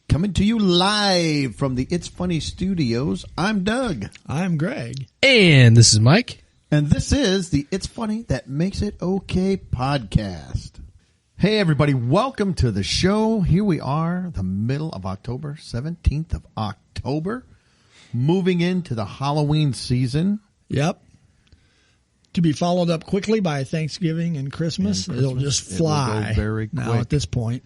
Coming to you live from the It's Funny studios, I'm Doug. I'm Greg. And this is Mike. And this is the It's Funny That Makes It Okay podcast. Hey everybody, welcome to the show. Here we are, the middle of October, 17th of October, moving into the Halloween season. Yep. To be followed up quickly by Thanksgiving and Christmas. It'll just fly. It will go very quick. Now at this point.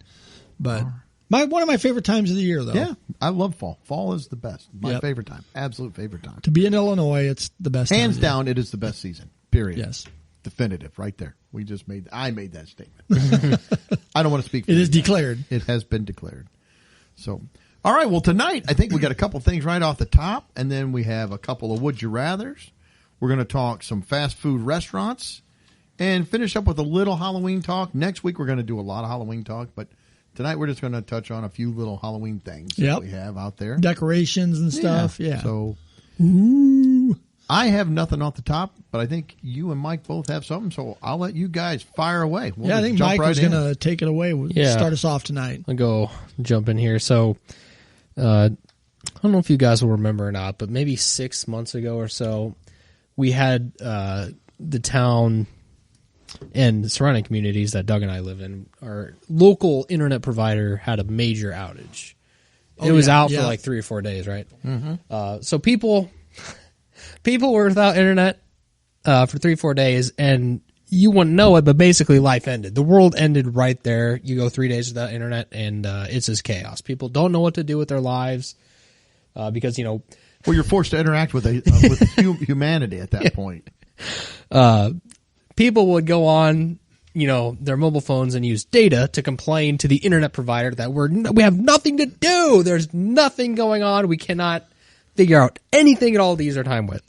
But one of my favorite times of the year, though. Yeah, I love fall. Fall is the best. My favorite time. Absolute favorite time. To be in Illinois, it's the best. Hands down, it is the best season. Period. Yes. Definitive, right there. I made that statement. I don't want to speak for It you is guys. declared. It has been declared. So, all right. Well, tonight I think we got a couple things right off the top, and then we have a couple of would you rather's. We're going to talk some fast food restaurants, and finish up with a little Halloween talk. Next week we're going to do a lot of Halloween talk, but tonight we're just going to touch on a few little Halloween things that we have out there, Decorations and stuff. Yeah. So, Ooh. I have nothing off the top, but I think you and Mike both have something, so I'll let you guys fire away. We'll I think jump Mike right was in. going to take it away. Start us off tonight. I'll go jump in here. So, I don't know if you guys will remember or not, but maybe 6 months ago or so, we had the town and the surrounding communities that Doug and I live in, our local internet provider had a major outage. It was out for like 3 or 4 days, right? Mm-hmm. So people were without internet for 3 or 4 days, and you wouldn't know it, but basically life ended. The world ended right there. You go 3 days without internet, and it's just chaos. People don't know what to do with their lives because, you know... Well, you're forced to interact with humanity at that point. People would go on, their mobile phones and use data to complain to the internet provider that we have nothing to do. There's nothing going on. We cannot figure out anything at all to use our time with.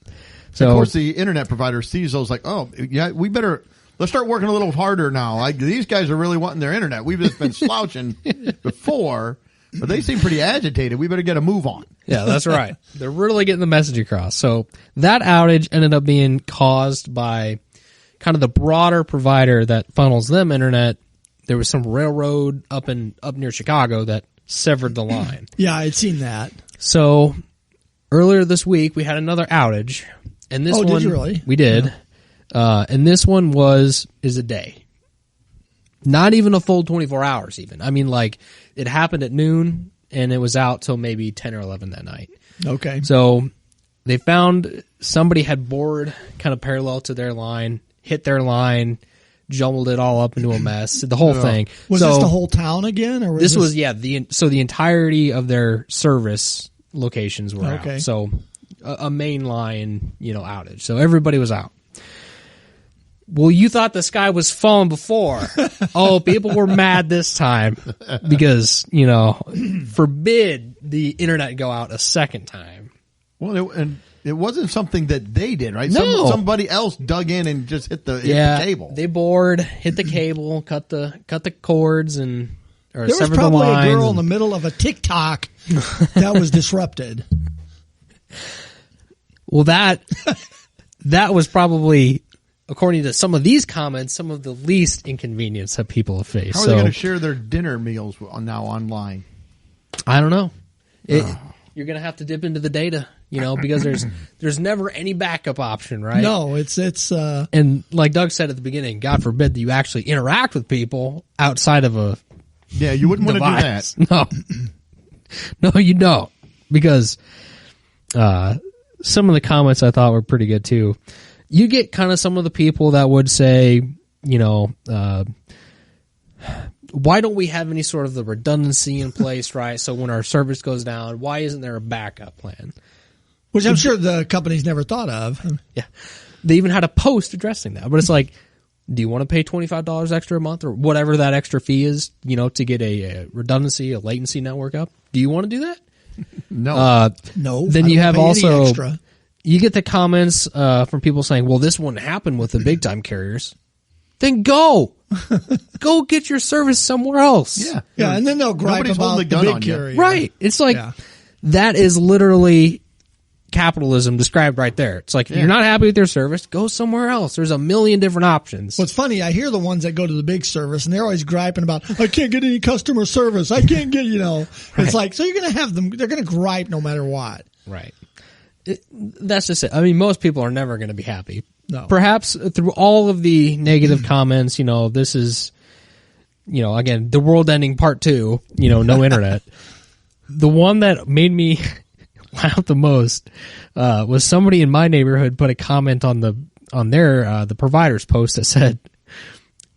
So, of course, the internet provider sees those like, oh, yeah, let's start working a little harder now. Like, these guys are really wanting their internet. We've just been slouching before, but they seem pretty agitated. We better get a move on. Yeah, that's right. They're really getting the message across. So that outage ended up being caused by kind of the broader provider that funnels them internet. There was some railroad up near Chicago that severed the line. Yeah, I'd seen that. So earlier this week we had another outage, and this one did you really? We did. Yeah. And this one is a day. Not even a full 24 hours even. I mean, like, it happened at noon and it was out till maybe 10 or 11 that night. Okay. So they found somebody had bored kind of parallel to their line, hit their line, jumbled it all up into a mess, the whole thing. Was this the whole town again? Or was the entirety of their service locations were out. So a main line, outage. So everybody was out. Well, you thought the sky was falling before. Oh, people were mad this time because, forbid the internet go out a second time. Well, it wasn't something that they did, right? No. Somebody else dug in and just hit the cable. They bored, hit the cable, cut the cords, or there was severed probably the lines. a girl in the middle of a TikTok that was disrupted. Well, that was probably, according to some of these comments, some of the least inconvenience that people have faced. How are they going to share their dinner meals now online? I don't know. You're going to have to dip into the data, because there's never any backup option, right? No, it's and like Doug said at the beginning, God forbid that you actually interact with people outside of a you wouldn't device. Want to do that. No, you don't, because some of the comments I thought were pretty good too. You get kind of some of the people that would say, why don't we have any sort of the redundancy in place, right? So when our service goes down, why isn't there a backup plan? Which I'm sure the company's never thought of. Yeah. They even had a post addressing that. But it's like, do you want to pay $25 extra a month or whatever that extra fee is, to get a redundancy, a latency network up? Do you want to do that? No. No. Then you have also, extra. You get the comments from people saying, well, this wouldn't happen with the big time carriers. Then go get your service somewhere else. Yeah. And then they'll gripe Nobody's about holding the a gun big on you. carrier. Right. It's like, that is literally capitalism described right there. It's like, if you're not happy with their service, go somewhere else. There's a million different options. What's funny, I hear the ones that go to the big service and they're always griping about, I can't get any customer service. I can't get, It's like, so you're going to have them, they're going to gripe no matter what. Right. That's just it. I mean, most people are never going to be happy. No. Perhaps through all of the negative comments, this is, again, the world ending part 2, no internet. The one that made me laugh the most was somebody in my neighborhood put a comment on the provider's post that said,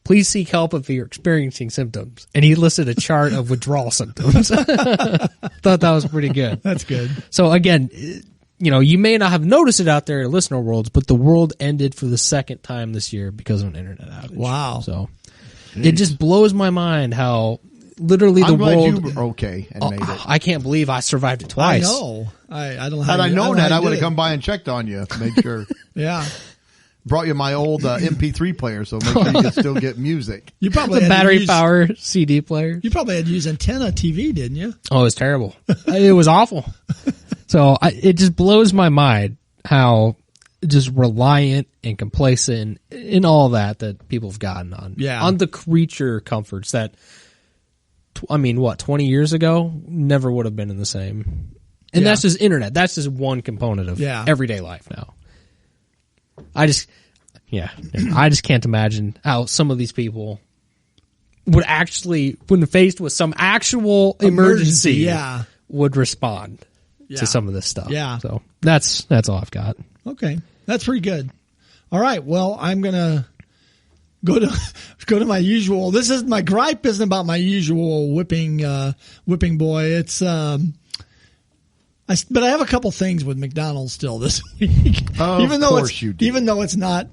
"Please seek help if you're experiencing symptoms." And he listed a chart of withdrawal symptoms. Thought that was pretty good. That's good. So again, you may not have noticed it out there in listener worlds, but the world ended for the second time this year because of an internet outage. Wow. So it just blows my mind how literally the I'm glad world. you were okay and made it. I can't believe I survived it twice. I know. I don't know how Had I you- known don't know that, how I you would did have it. come by and checked on you. Made sure. Yeah. Brought you my old MP3 player, so make sure you can still get music. You probably The had to battery use- power CD player. You probably had to use antenna TV, didn't you? Oh, it was terrible. It was awful. So it just blows my mind how just reliant and complacent in all that people have gotten on the creature comforts that, 20 years ago never would have been in the same. And that's just internet. That's just one component of everyday life now. I just can't imagine how some of these people would actually, when faced with some actual emergency, would respond to some of this stuff. Yeah. So that's all I've got. Okay. That's pretty good. All right. Well, I'm going to go to my usual. This is my gripe isn't about my usual whipping boy. It's, but I have a couple things with McDonald's still this week. Of course you do. Even though it's not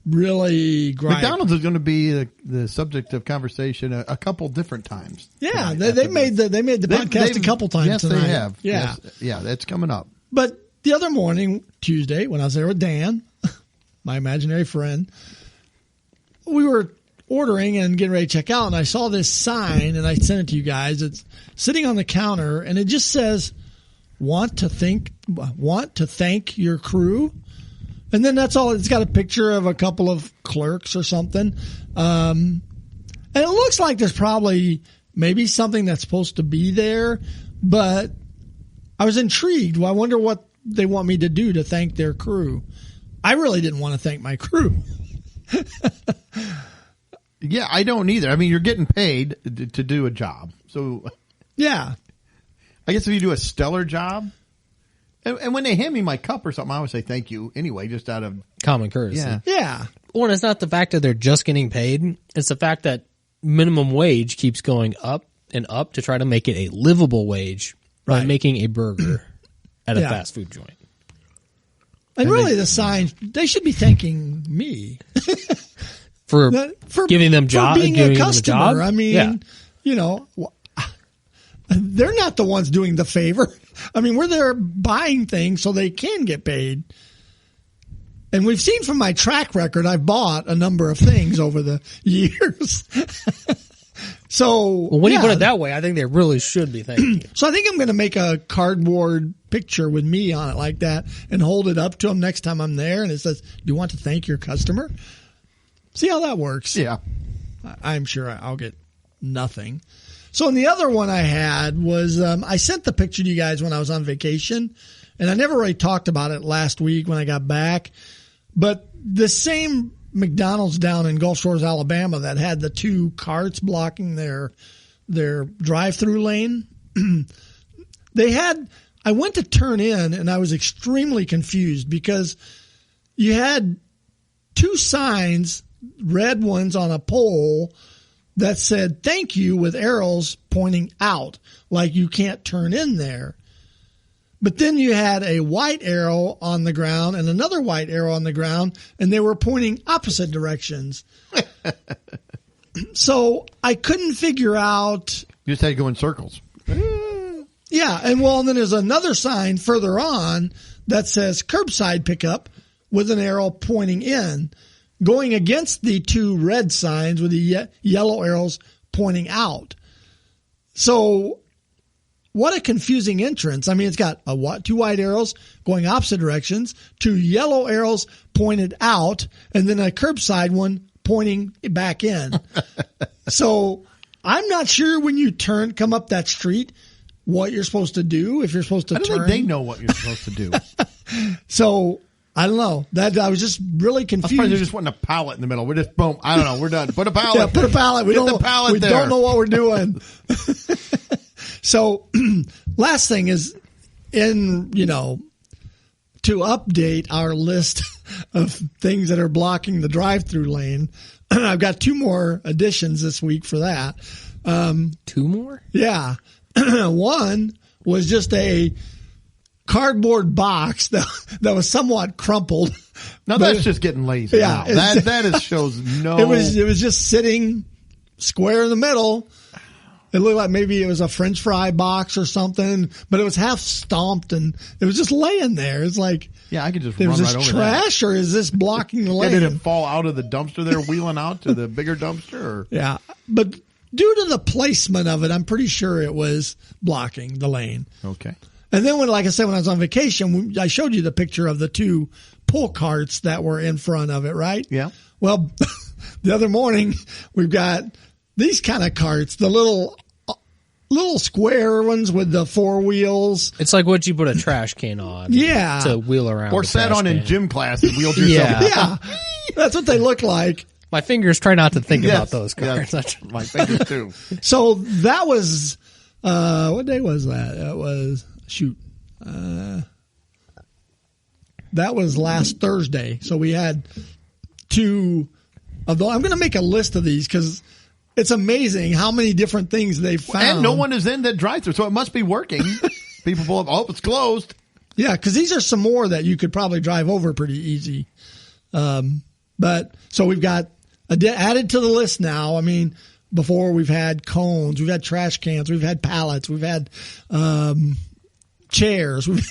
really gripe. McDonald's is going to be the subject of conversation a couple different times. Yeah, tonight they made the podcast a couple times. Yes, tonight. they have. Yeah, yes, that's coming up. But the other morning, Tuesday, when I was there with Dan, my imaginary friend, we were ordering and getting ready to check out, and I saw this sign, and I sent it to you guys. It's sitting on the counter, and it just says, "Want to thank your crew." And then that's all. It's got a picture of a couple of clerks or something. And it looks like there's probably maybe something that's supposed to be there, but I was intrigued. Well, I wonder what they want me to do to thank their crew. I really didn't want to thank my crew. Yeah, I don't either. I mean, you're getting paid to do a job. So Yeah. I guess if you do a stellar job, and when they hand me my cup or something, I always say thank you anyway, just out of Common courtesy. Yeah. Yeah. Well, it's not the fact that they're just getting paid. It's the fact that minimum wage keeps going up and up to try to make it a livable wage by Right. making a burger at a Yeah. fast food joint. And really, the sign, they should be thanking me For for giving them for being giving a them customer. job. I mean, they're not the ones doing the favor. I mean, we're there buying things so they can get paid. And we've seen from my track record, I've bought a number of things over the years. So Well, when you put it that way, I think they really should be thanking you. So I think I'm going to make a cardboard picture with me on it like that and hold it up to them next time I'm there. And it says, "Do you want to thank your customer?" See how that works. yeah. I'm sure I'll get nothing. So in the other one I had was, I sent the picture to you guys when I was on vacation, and I never really talked about it last week when I got back, but the same McDonald's down in Gulf Shores, Alabama, that had the two carts blocking their drive-through lane. I went to turn in and I was extremely confused because you had two signs, red ones on a pole that said thank you with arrows pointing out, like you can't turn in there. But then you had a white arrow on the ground and another white arrow on the ground, and they were pointing opposite directions. So I couldn't figure out. You just had to go in circles. Yeah, and then there's another sign further on that says curbside pickup with an arrow pointing in, going against the two red signs with the yellow arrows pointing out. So what a confusing entrance. I mean, it's got two white arrows going opposite directions, two yellow arrows pointed out, and then a curbside one pointing back in. So I'm not sure when you come up that street, what you're supposed to do, if you're supposed to turn. I don't think they know what you're supposed to do. So I don't know. I was just really confused. They're just wanting a pallet in the middle. We're just boom. I don't know. We're done. Put a pallet. Yeah, put a pallet. We don't know what we're doing. So, last thing is to update our list of things that are blocking the drive-through lane. I've got 2 more additions this week for that. 2 more? Yeah. One was just a cardboard box that was somewhat crumpled. Now that's just getting lazy. Yeah, that shows no. It was just sitting square in the middle. It looked like maybe it was a French fry box or something, but it was half stomped and it was just laying there. It's like, I could just run run right over. Is this that. trash or is this blocking the lane? Did it fall out of the dumpster there, wheeling out to the bigger dumpster? Or? Yeah, but due to the placement of it, I'm pretty sure it was blocking the lane. Okay. And then when I was on vacation, I showed you the picture of the 2 pull carts that were in front of it, right? Yeah. Well, the other morning we've got these kind of carts, the little square ones with the 4 wheels. It's like what you put a trash can on. Yeah. To wheel around. Or sat on in gym class and wheeled yourself. Yeah. That's what they look like. My fingers try not to think about those carts. Yes, my fingers too. So that was, what day was that? It was, that was last Thursday. So we had 2 of those. I'm going to make a list of these because it's amazing how many different things they found. And no one is in that drive-thru, so it must be working. People pull up, it's closed. Yeah, because these are some more that you could probably drive over pretty easy. But so we've got added to the list now. I mean, before we've had cones, we've had trash cans, we've had pallets, we've had chairs, we've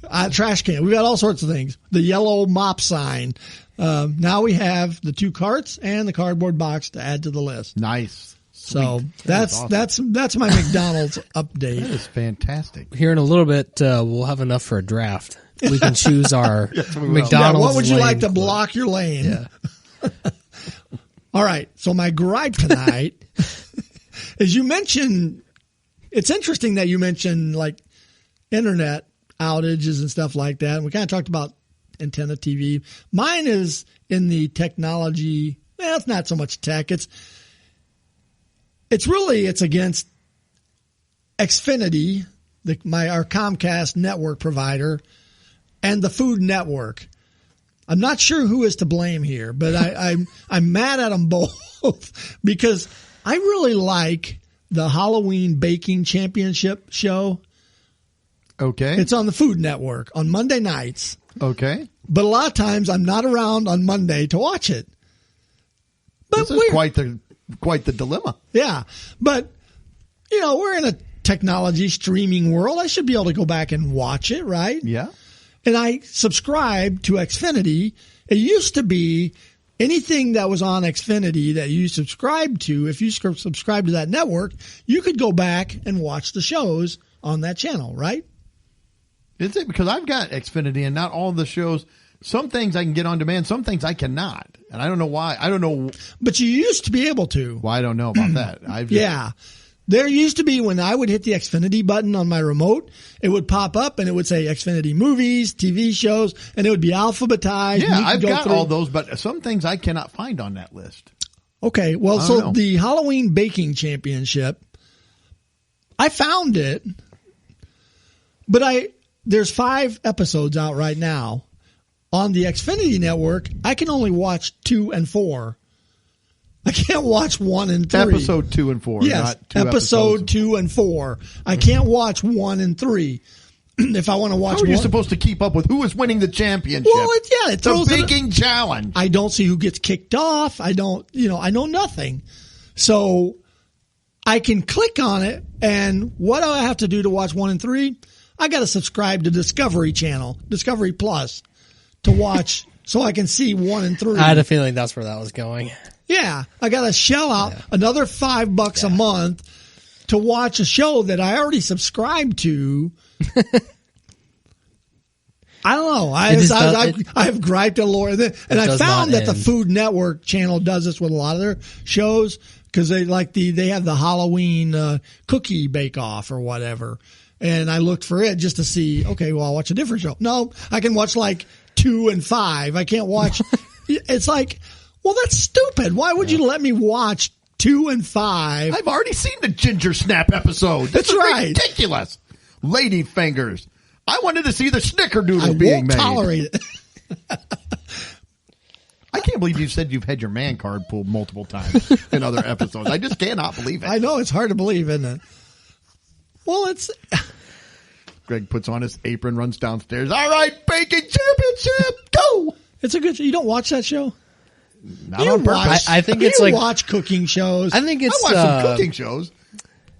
had trash can, we've got all sorts of things. The yellow mop sign. Now we have the 2 carts and the cardboard box to add to the list. Nice. So Sweet. that's my McDonald's update. That is fantastic. Here in a little bit, we'll have enough for a draft. We can choose our McDonald's. Yeah, what would you lane. like to block your lane? Yeah. All right. So my gripe tonight is you mentioned, it's interesting that you mentioned like internet outages and stuff like that. And we kind of talked about antenna TV. Mine is in the technology. Well, it's not so much tech. It's against Xfinity, our Comcast network provider, and the Food Network. I'm not sure who is to blame here, but I'm mad at them both because I really like the Halloween Baking Championship show. Okay. It's on the Food Network on Monday nights. Okay. But a lot of times I'm not around on Monday to watch it. But this is quite the dilemma. Yeah. But, we're in a technology streaming world. I should be able to go back and watch it, right? Yeah. And I subscribe to Xfinity. It used to be anything that was on Xfinity that you subscribed to, if you subscribe to that network, you could go back and watch the shows on that channel, right? Is it? Because I've got Xfinity and not all the shows. Some things I can get on demand, some things I cannot. And I don't know why. I don't know. But you used to be able to. Well, I don't know about that. Yeah. There used to be when I would hit the Xfinity button on my remote, it would pop up and it would say Xfinity movies, TV shows, and it would be alphabetized. Yeah, I've got all those, but some things I cannot find on that list. Okay. Well, so the Halloween Baking Championship, I found it, but there's 5 episodes out right now. On the Xfinity network, I can only watch 2 and 4. I can't watch 1 and 3. Episode 2 and 4. Yes, not 2 episode 2 and 4. I can't watch 1 and 3. If I want to watch, how are you supposed to keep up with who is winning the championship? Well, it throws the baking challenge. I don't see who gets kicked off. I don't, I know nothing. So I can click on it, and what do I have to do to watch 1 and 3? I got to subscribe to Discovery Channel, Discovery Plus, to watch so I can see 1 and 3. I had a feeling that's where that was going. Yeah, I got to shell out another $5 a month to watch a show that I already subscribed to. I don't know. I have griped a lot, and I found that the Food Network channel does this with a lot of their shows because they have the Halloween cookie bake off or whatever. And I looked for it just to see. Okay, well, I'll watch a different show. No, I can watch like 2 and 5. I can't watch. It's like, well, that's stupid. Why would you let me watch 2 and 5? I've already seen the Ginger Snap episode. That's right. Ridiculous. Lady fingers. I wanted to see the snickerdoodle being made. I won't tolerate it. I can't believe you said you've had your man card pulled multiple times in other episodes. I just cannot believe it. I know, it's hard to believe, isn't it? Well, it's... Greg puts on his apron, runs downstairs. All right, baking championship, go! It's a good show. You don't watch that show? Not on purpose. I think it's like... watch cooking shows. I think it's... I watch some cooking shows.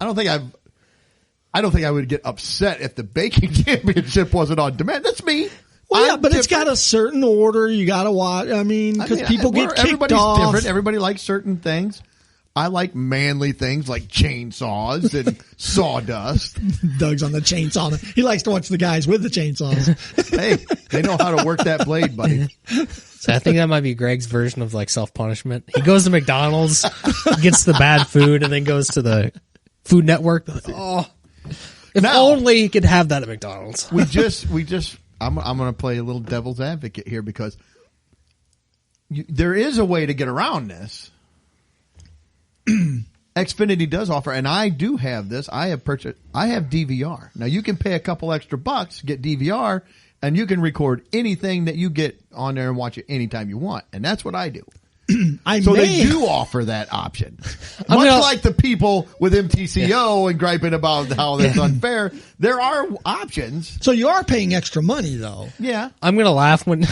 I don't think I would get upset if the baking championship wasn't on demand. That's me. Well, yeah, but it's got a certain order you got to watch. I mean, because people get kicked everybody's off. Different. Everybody likes certain things. I like manly things like chainsaws and sawdust. Doug's on the chainsaw. He likes to watch the guys with the chainsaws. Hey, they know how to work that blade, buddy. So I think that might be Greg's version of like self-punishment. He goes to McDonald's, gets the bad food, and then goes to the Food Network. Oh, if only he could have that at McDonald's. I'm going to play a little devil's advocate here because there is a way to get around this. Xfinity does offer, and I do have this. I have DVR. Now you can pay a couple extra bucks, get DVR, and you can record anything that you get on there and watch it anytime you want. And that's what I do. They do offer that option. Much like the people with MTCO and griping about how that's unfair, there are options. So you are paying extra money, though. Yeah. I'm going to laugh when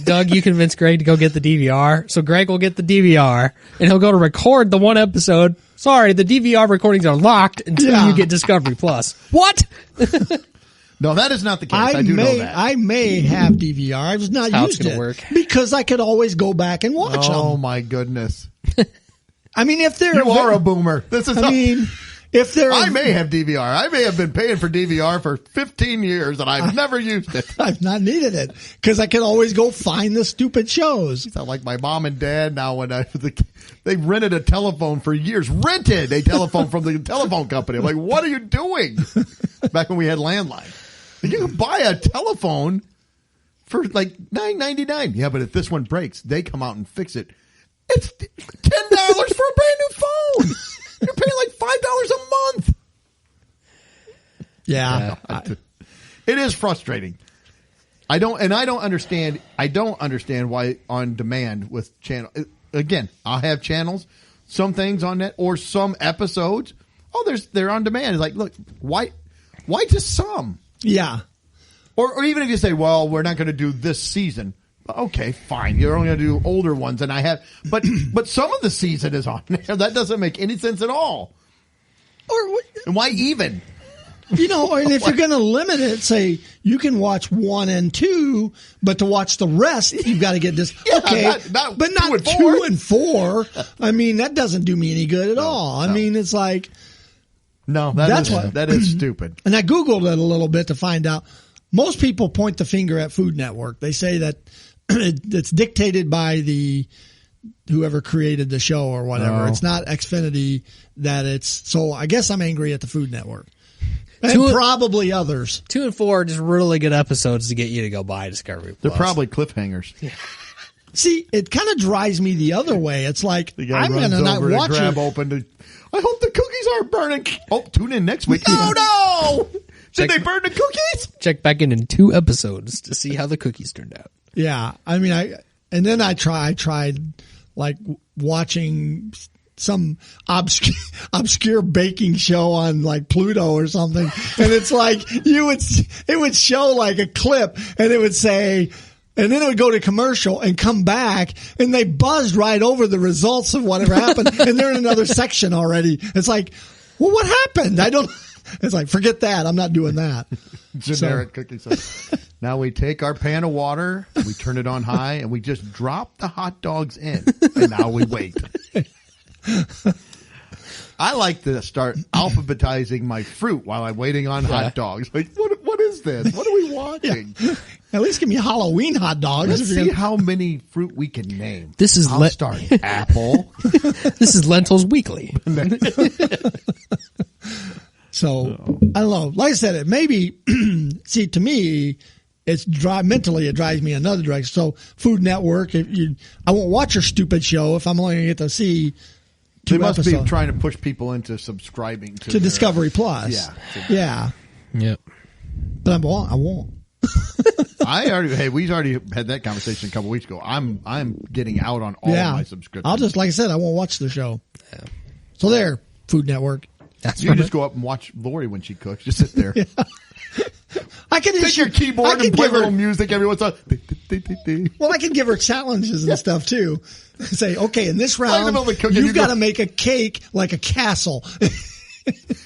Doug, you convince Greg to go get the DVR. So Greg will get the DVR, and he'll go to record the one episode. Sorry, the DVR recordings are locked until you get Discovery Plus. What? No, that is not the case. I do know that. I may have DVR. I was not used it work. because I could always go back and watch them. Oh my goodness! I mean, if they're you are a boomer. If they're I may have DVR. I may have been paying for DVR for 15 years and I've never used it. I've not needed it because I can always go find the stupid shows. Sound like my mom and dad now when they rented a telephone for years. Rented a telephone from the telephone company. I'm like, what are you doing? Back when we had landline. You can buy a telephone for like $9.99. Yeah, but if this one breaks, they come out and fix it. It's $10 for a brand new phone. You're paying like $5 a month. Yeah. It is frustrating. I don't understand why on demand with channel. Again, I'll have channels, some things on that, or some episodes. Oh, they're on demand. It's like, look, why just some? Yeah. Or even if you say, well, we're not going to do this season. Okay, fine. You're only going to do older ones, and I have, but some of the season is on there. That doesn't make any sense at all. And why even? You know, and if you're going to limit it, say you can watch 1 and 2, but to watch the rest, you've got to get this. Yeah, okay, not but not 2 and 4. I mean, that doesn't do me any good at all. I mean, it's like that is stupid. And I Googled it a little bit to find out. Most people point the finger at Food Network. They say that it's dictated by whoever created the show or whatever. No. It's not Xfinity so I guess I'm angry at the Food Network. And probably others. 2 and 4 are just really good episodes to get you to go buy Discovery Plus. They're probably cliffhangers. Yeah. See, it kind of drives me the other way. It's like, I'm going to not watch it. I hope the cookies aren't burning. Oh, tune in next week. Oh, no! Did they burn the cookies? Check back in 2 episodes to see how the cookies turned out. Yeah. I mean, I tried like watching some obscure baking show on like Pluto or something. And it's like it would show like a clip and it would say, and then it would go to commercial and come back and they buzzed right over the results of whatever happened. And they're in another section already. It's like, well, what happened? It's like, forget that. I'm not doing that. Generic cookie. So now we take our pan of water, we turn it on high, and we just drop the hot dogs in. And now we wait. I like to start alphabetizing my fruit while I'm waiting on hot dogs. Like, what is this? What are we watching? Yeah. At least give me Halloween hot dogs. Let's see how many fruit we can name. This is I'll start apple. This is Lentils Weekly. So I don't know. Like I said, it maybe see to me, it's mentally it drives me another direction. So Food Network, I won't watch your stupid show if I'm only going to get to see They two must episodes. be trying to push people into subscribing to to Discovery Plus. Yeah. Yeah. Yep. But I won't. We already had that conversation a couple weeks ago. I'm getting out on all of my subscriptions. I'll just, like I said, I won't watch the show. Yeah. So there, Food Network. You can just go up and watch Lori when she cooks. Just sit there. Yeah. I can Take your keyboard and play little music every once in a while. Well, I can give her challenges and stuff too. Say, okay, in this round, you've got to make a cake like a castle.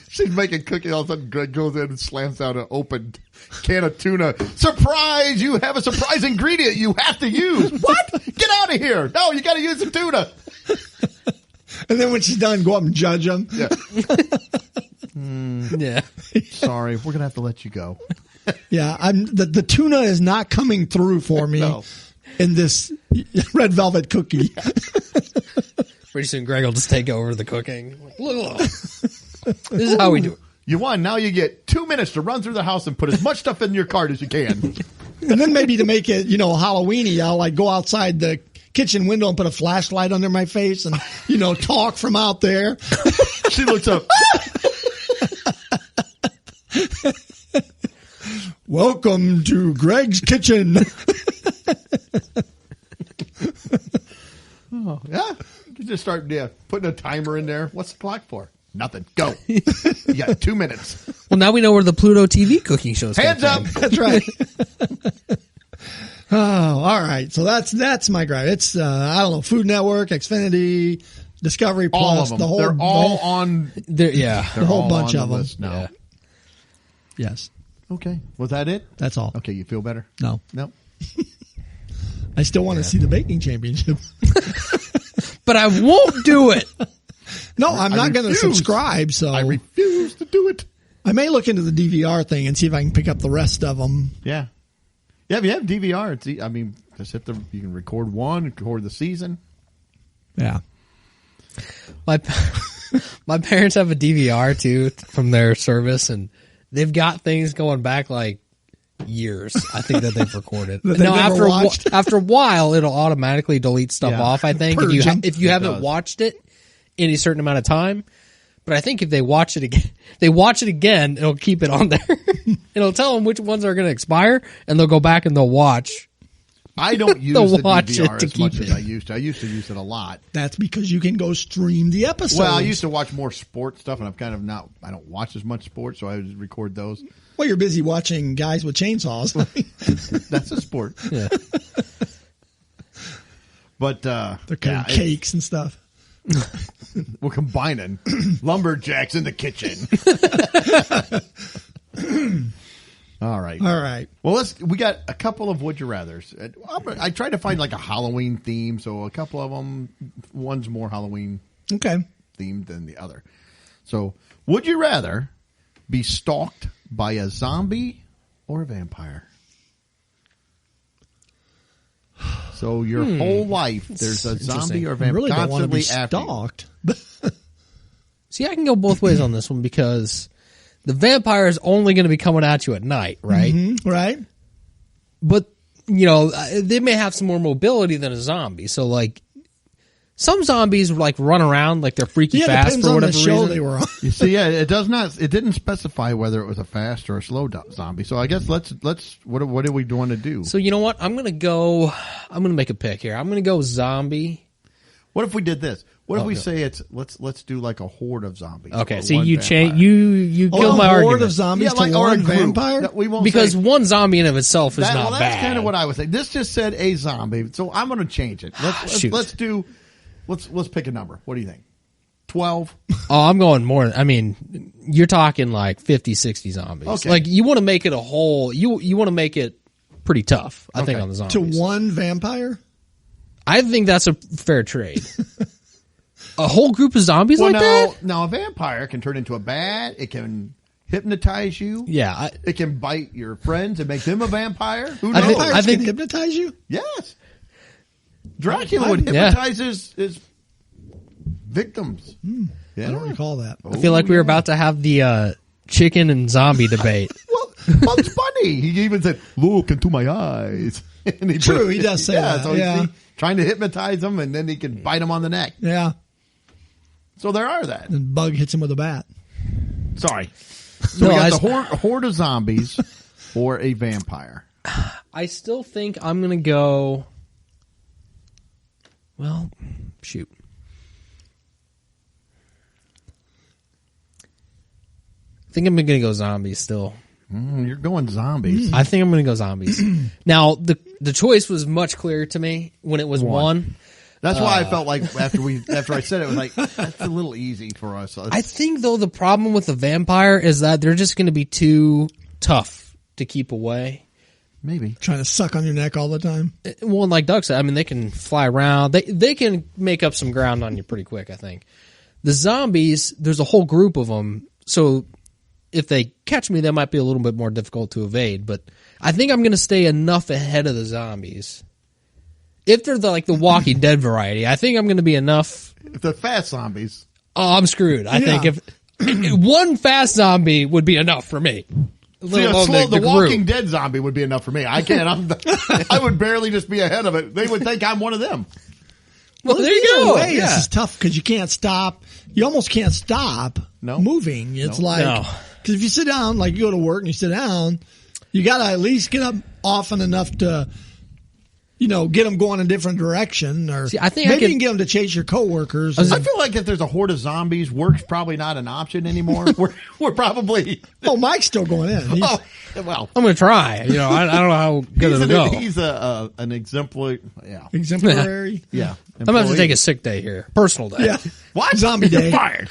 She's making cookies. All of a sudden, Greg goes in and slams out an open can of tuna. Surprise! You have a surprise ingredient you have to use. What? Get out of here! No, you got to use the tuna. And then when she's done, go up and judge them. Yeah. Yeah. Sorry, we're gonna have to let you go. Yeah, the tuna is not coming through for me in this red velvet cookie. Pretty soon, Greg will just take over the cooking. Look. This is how we do it. You won. Now you get 2 minutes to run through the house and put as much stuff in your cart as you can. And then maybe to make it, Halloweeny, I'll like go outside the kitchen window and put a flashlight under my face and, talk from out there. She looks up. Welcome to Greg's kitchen. Oh, yeah. You just start putting a timer in there. What's the clock for? Nothing. Go. You got 2 minutes. Well, now we know where the Pluto TV cooking shows Hands up. That's right. Oh, all right. So that's my gripe. It's I don't know, Food Network, Xfinity, Discovery Plus, All of them. They're all on. They're the whole all bunch on of the them. list now. Yeah. Yes, Okay. Was that it? that's all. Okay. You feel better? No, Nope. I still want to see the baking championship. But I won't do it. No, I'm not going to refuse. subscribe. So I refuse to do it. I may look into the DVR thing and see if I can pick up the rest of them. Yeah. Yeah, if you have DVR, just you can record record the season. Yeah. My parents have a DVR too from their service, and they've got things going back like years. I think that they've recorded. That they've never watched? After a while, it'll automatically delete stuff off. I think if you haven't watched it in a certain amount of time. But I think if they watch it again, it'll keep it on there. It'll tell them which ones are going to expire, and they'll go back and they'll watch. I don't use They'll the watch DVR it to as much keep as it. I used to. I used to use it a lot. That's because you can go stream the episodes. Well, I used to watch more sports stuff, and I'm kind of I don't watch as much sports, so I would record those. Well, you're busy watching guys with chainsaws. That's a sport. Yeah. But They're cutting cakes and stuff. we're combining lumberjacks in the kitchen. All right. All right. Well, we got a couple of would you rathers. I tried to find like a Halloween theme, so a couple of them, one's more Halloween Okay. themed than the other. So, would you rather be stalked by a zombie or a vampire? So your whole life, there's a zombie or I vampire really don't want to be constantly after you. stalked. See, I can go both ways on this one because the vampire is only going to be coming at you at night, right? Mm-hmm. Right. But, they may have some more mobility than a zombie. So, like, some zombies, like, run around like they're freaky fast depends for on whatever the show reason. they were on. You see, it didn't specify whether it was a fast or a slow zombie. So I guess let's what do we want to do? So, you know what? I'm going to make a pick here. I'm going to go zombie. What if we did this? What if we say let's do like a horde of zombies? Okay, or so one you vampire. change you kill my a horde argument of zombies to or a one group. vampire? No, we won't because say, one zombie in of itself is that, not well, bad. that's kind of what I was saying. This just said a zombie, so I'm going to change it. Shoot. Let's pick a number. What do you think? 12? Oh, I'm going more. I mean, you're talking like 50, 60 zombies. Okay. Like you want to make it a whole. You want to make it pretty tough. I think Okay. on the To zombies. one vampire? I think that's a fair trade. A whole group of zombies like that? Now a vampire can turn into a bat. It can hypnotize you. Yeah. It can bite your friends and make them a vampire. Who knows? Vampires can hypnotize you? Yes. Dracula would hypnotize his victims. Yeah. I don't recall that. I feel like we were about to have the chicken and zombie debate. Well, Bugs Bunny. He even said, "Look into my eyes." And he does say that. So he's trying to hypnotize them, and then he can bite them on the neck. Yeah. So there are that. And Bug hits him with a bat. Sorry. So we got the horde of zombies or a vampire. I still think I'm going to go... Well, shoot. I think I'm going to go zombies still. You're going zombies. I think I'm going to go zombies. Now, the choice was much clearer to me when it was one. That's why I felt like after I said it, was like, that's a little easy for us. I think, though, the problem with the vampire is that they're just going to be too tough to keep away. Maybe. Trying to suck on your neck all the time. Well, like Doug said, I mean, they can fly around. They can make up some ground on you pretty quick, I think. The zombies, there's a whole group of them, so if they catch me, that might be a little bit more difficult to evade, but I think I'm going to stay enough ahead of the zombies. If they're the Walking Dead variety, I think I'm going to be enough. If they're fast zombies. Oh, I'm screwed. I think if one fast zombie would be enough for me. The Walking Dead zombie would be enough for me. I can't. I would barely just be ahead of it. They would think I'm one of them. Well, there you go. Way, this is tough because you can't stop. You almost can't stop moving. It's because if you sit down, like you go to work and you sit down, you got to at least get up often enough to, get them going a different direction. Or I think maybe you can get them to chase your coworkers. I feel like if there's a horde of zombies, work's probably not an option anymore. we're probably. Oh, Mike's still going in. Well, I'm going to try. I don't know how good it'll go. He's an exemplary. Yeah. Exemplary. Yeah. I'm going to have to take a sick day here. Personal day. Yeah. What? Zombie day. Fired.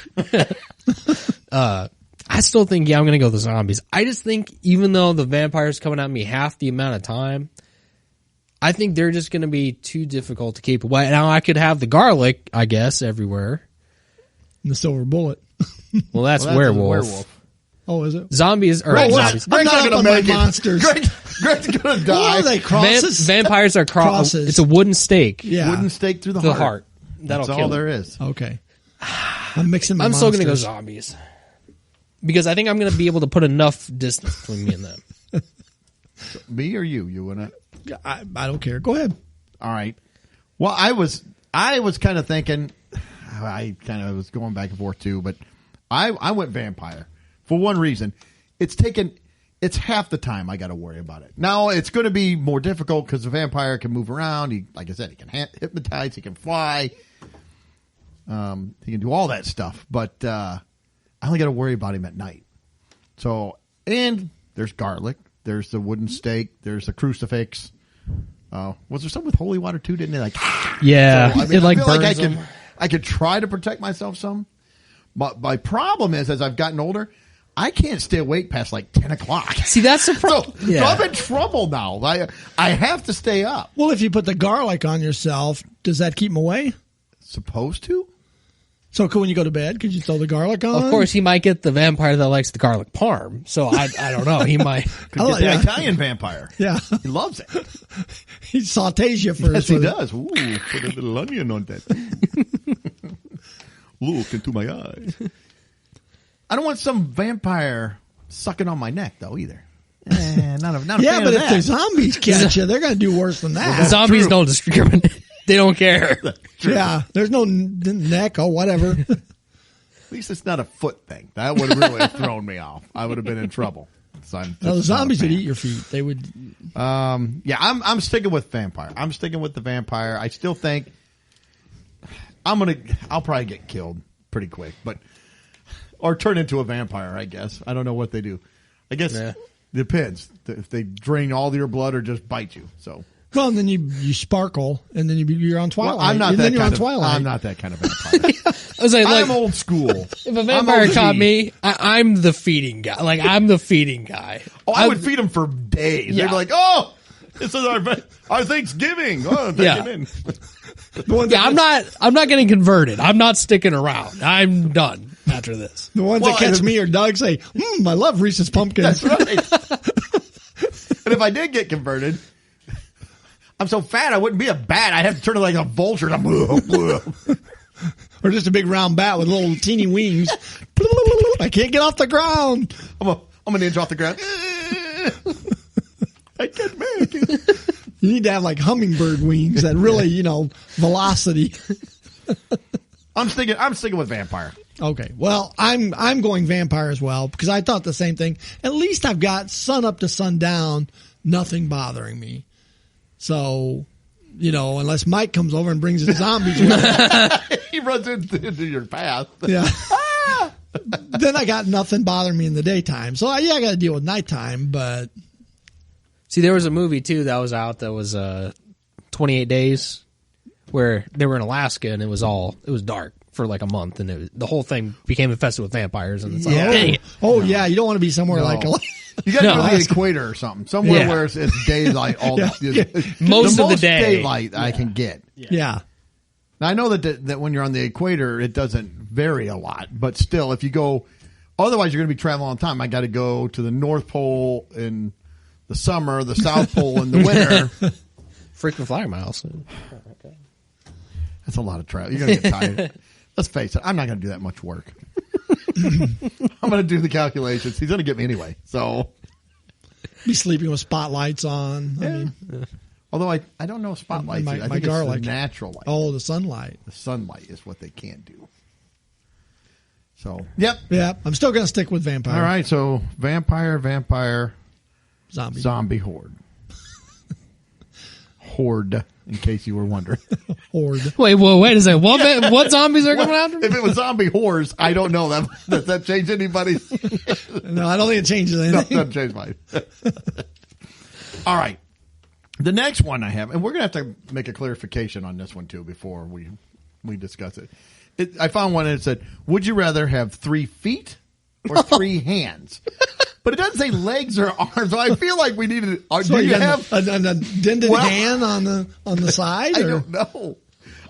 I still think, I'm going to go the zombies. I just think even though the vampire's coming at me half the amount of time, I think they're just going to be too difficult to keep away. Now, I could have the garlic, I guess, everywhere. And the silver bullet. Well, that's werewolf. Oh, is it? Zombies are zombies. I'm not going to make monsters. Greg's going to die. What are they, crosses? Vampires are crosses. It's a wooden stake. Yeah. Wooden stake through the heart. That'll That's kill all there is. Okay. I'm mixing my I'm still going to go monsters. zombies. Because I think I'm going to be able to put enough distance between me and them. Me or you? You want to? I don't care. Go ahead. All right. Well, I was kind of thinking, I kind of was going back and forth too, but I went vampire for one reason. It's half the time I got to worry about it. Now it's going to be more difficult because the vampire can move around. He, like I said, he can hypnotize. He can fly. He can do all that stuff, but I only got to worry about him at night. So, and there's garlic. There's the wooden stake. There's the crucifix. Was there some with holy water too? Didn't they Yeah, So, I mean, it I feel burns like them. I could try to protect myself some. But my problem is, as I've gotten older, I can't stay awake past 10 o'clock. See, that's the problem. So I'm in trouble now. I have to stay up. Well, if you put the garlic on yourself, does that keep them away? Supposed to? So when you go to bed, could you throw the garlic on? Of course, he might get the vampire that likes the garlic parm. So I don't know. He might. Could get the Italian vampire. Yeah. He loves it. He sautés you first. Yes, he does. Ooh, put a little onion on that. Look into my eyes. I don't want some vampire sucking on my neck, though, either. Not a fan but of if that. the zombies catch you, they're going to do worse than that. Zombies don't discriminate. They don't care. Yeah, there's no neck or whatever. At least it's not a foot thing. That would really have thrown me off. I would have been in trouble. So The zombies would eat your feet. They would. I'm sticking with vampire. I'm sticking with the vampire. I still think I'll probably get killed pretty quick, or turn into a vampire. I guess I don't know what they do. I guess depends if they drain all your blood or just bite you. So. Well, and then you sparkle, and then you're on Twilight. Well, I'm not and that then you're kind on of. Twilight. I'm not that kind of vampire. I was like, I'm old school. If a vampire caught me, I'm the feeding guy. I'm the feeding guy. Oh, I would feed them for days. Yeah. They'd be like, "Oh, this is our Thanksgiving. Oh, take it in." Yeah, I'm not getting converted. I'm not sticking around. I'm done after this. The ones that catch me or Doug say, I love Reese's Pumpkins. That's right. And if I did get converted, I'm so fat I wouldn't be a bat. I'd have to turn it like a vulture. Or just a big round bat with little teeny wings. I can't get off the ground. I'm an inch off the ground. I can't make it. You need to have like hummingbird wings that really, velocity. I'm sticking with vampire. Okay. Well, I'm going vampire as well because I thought the same thing. At least I've got sun up to sundown, nothing bothering me. So, unless Mike comes over and brings his zombies with He runs into your path. yeah. Then I got nothing bothering me in the daytime. So I got to deal with nighttime, but See, there was a movie too that was out that was 28 Days, where they were in Alaska and it was dark for like a month, and the whole thing became infested with vampires. And it's like, dang it. Oh yeah, you don't want to be somewhere like you got to go to the equator or something, somewhere where it's daylight all most of the day. Daylight I can get. Yeah. Now I know that when you're on the equator, it doesn't vary a lot, but still, if you go, otherwise you're going to be traveling all the time. I got to go to the North Pole in the summer, the South Pole in the winter. Frequent flyer miles. That's a lot of travel. You're going to get tired. Let's face it, I'm not going to do that much work. I'm going to do the calculations. He's going to get me anyway. So be sleeping with spotlights on. Yeah. I mean, although I don't know spotlights. My I think garlic. it's the natural light. Oh, the sunlight. The sunlight is what they can't do. So, yep. Yeah, I'm still going to stick with vampire. All right, so vampire, zombie horde. Horde, in case you were wondering. horde. Wait a second. What zombies are coming after me? If it was zombie whores, I don't know. Does that change anybody's? No, I don't think it changes anything. No, it doesn't change mine. All right. The next one I have, and we're going to have to make a clarification on this one too before we discuss it. I found one that said, would you rather have 3 feet or 3 hands? But it doesn't say legs or arms. So I feel like we needed. So do you have a dented hand on the side? I or? don't know.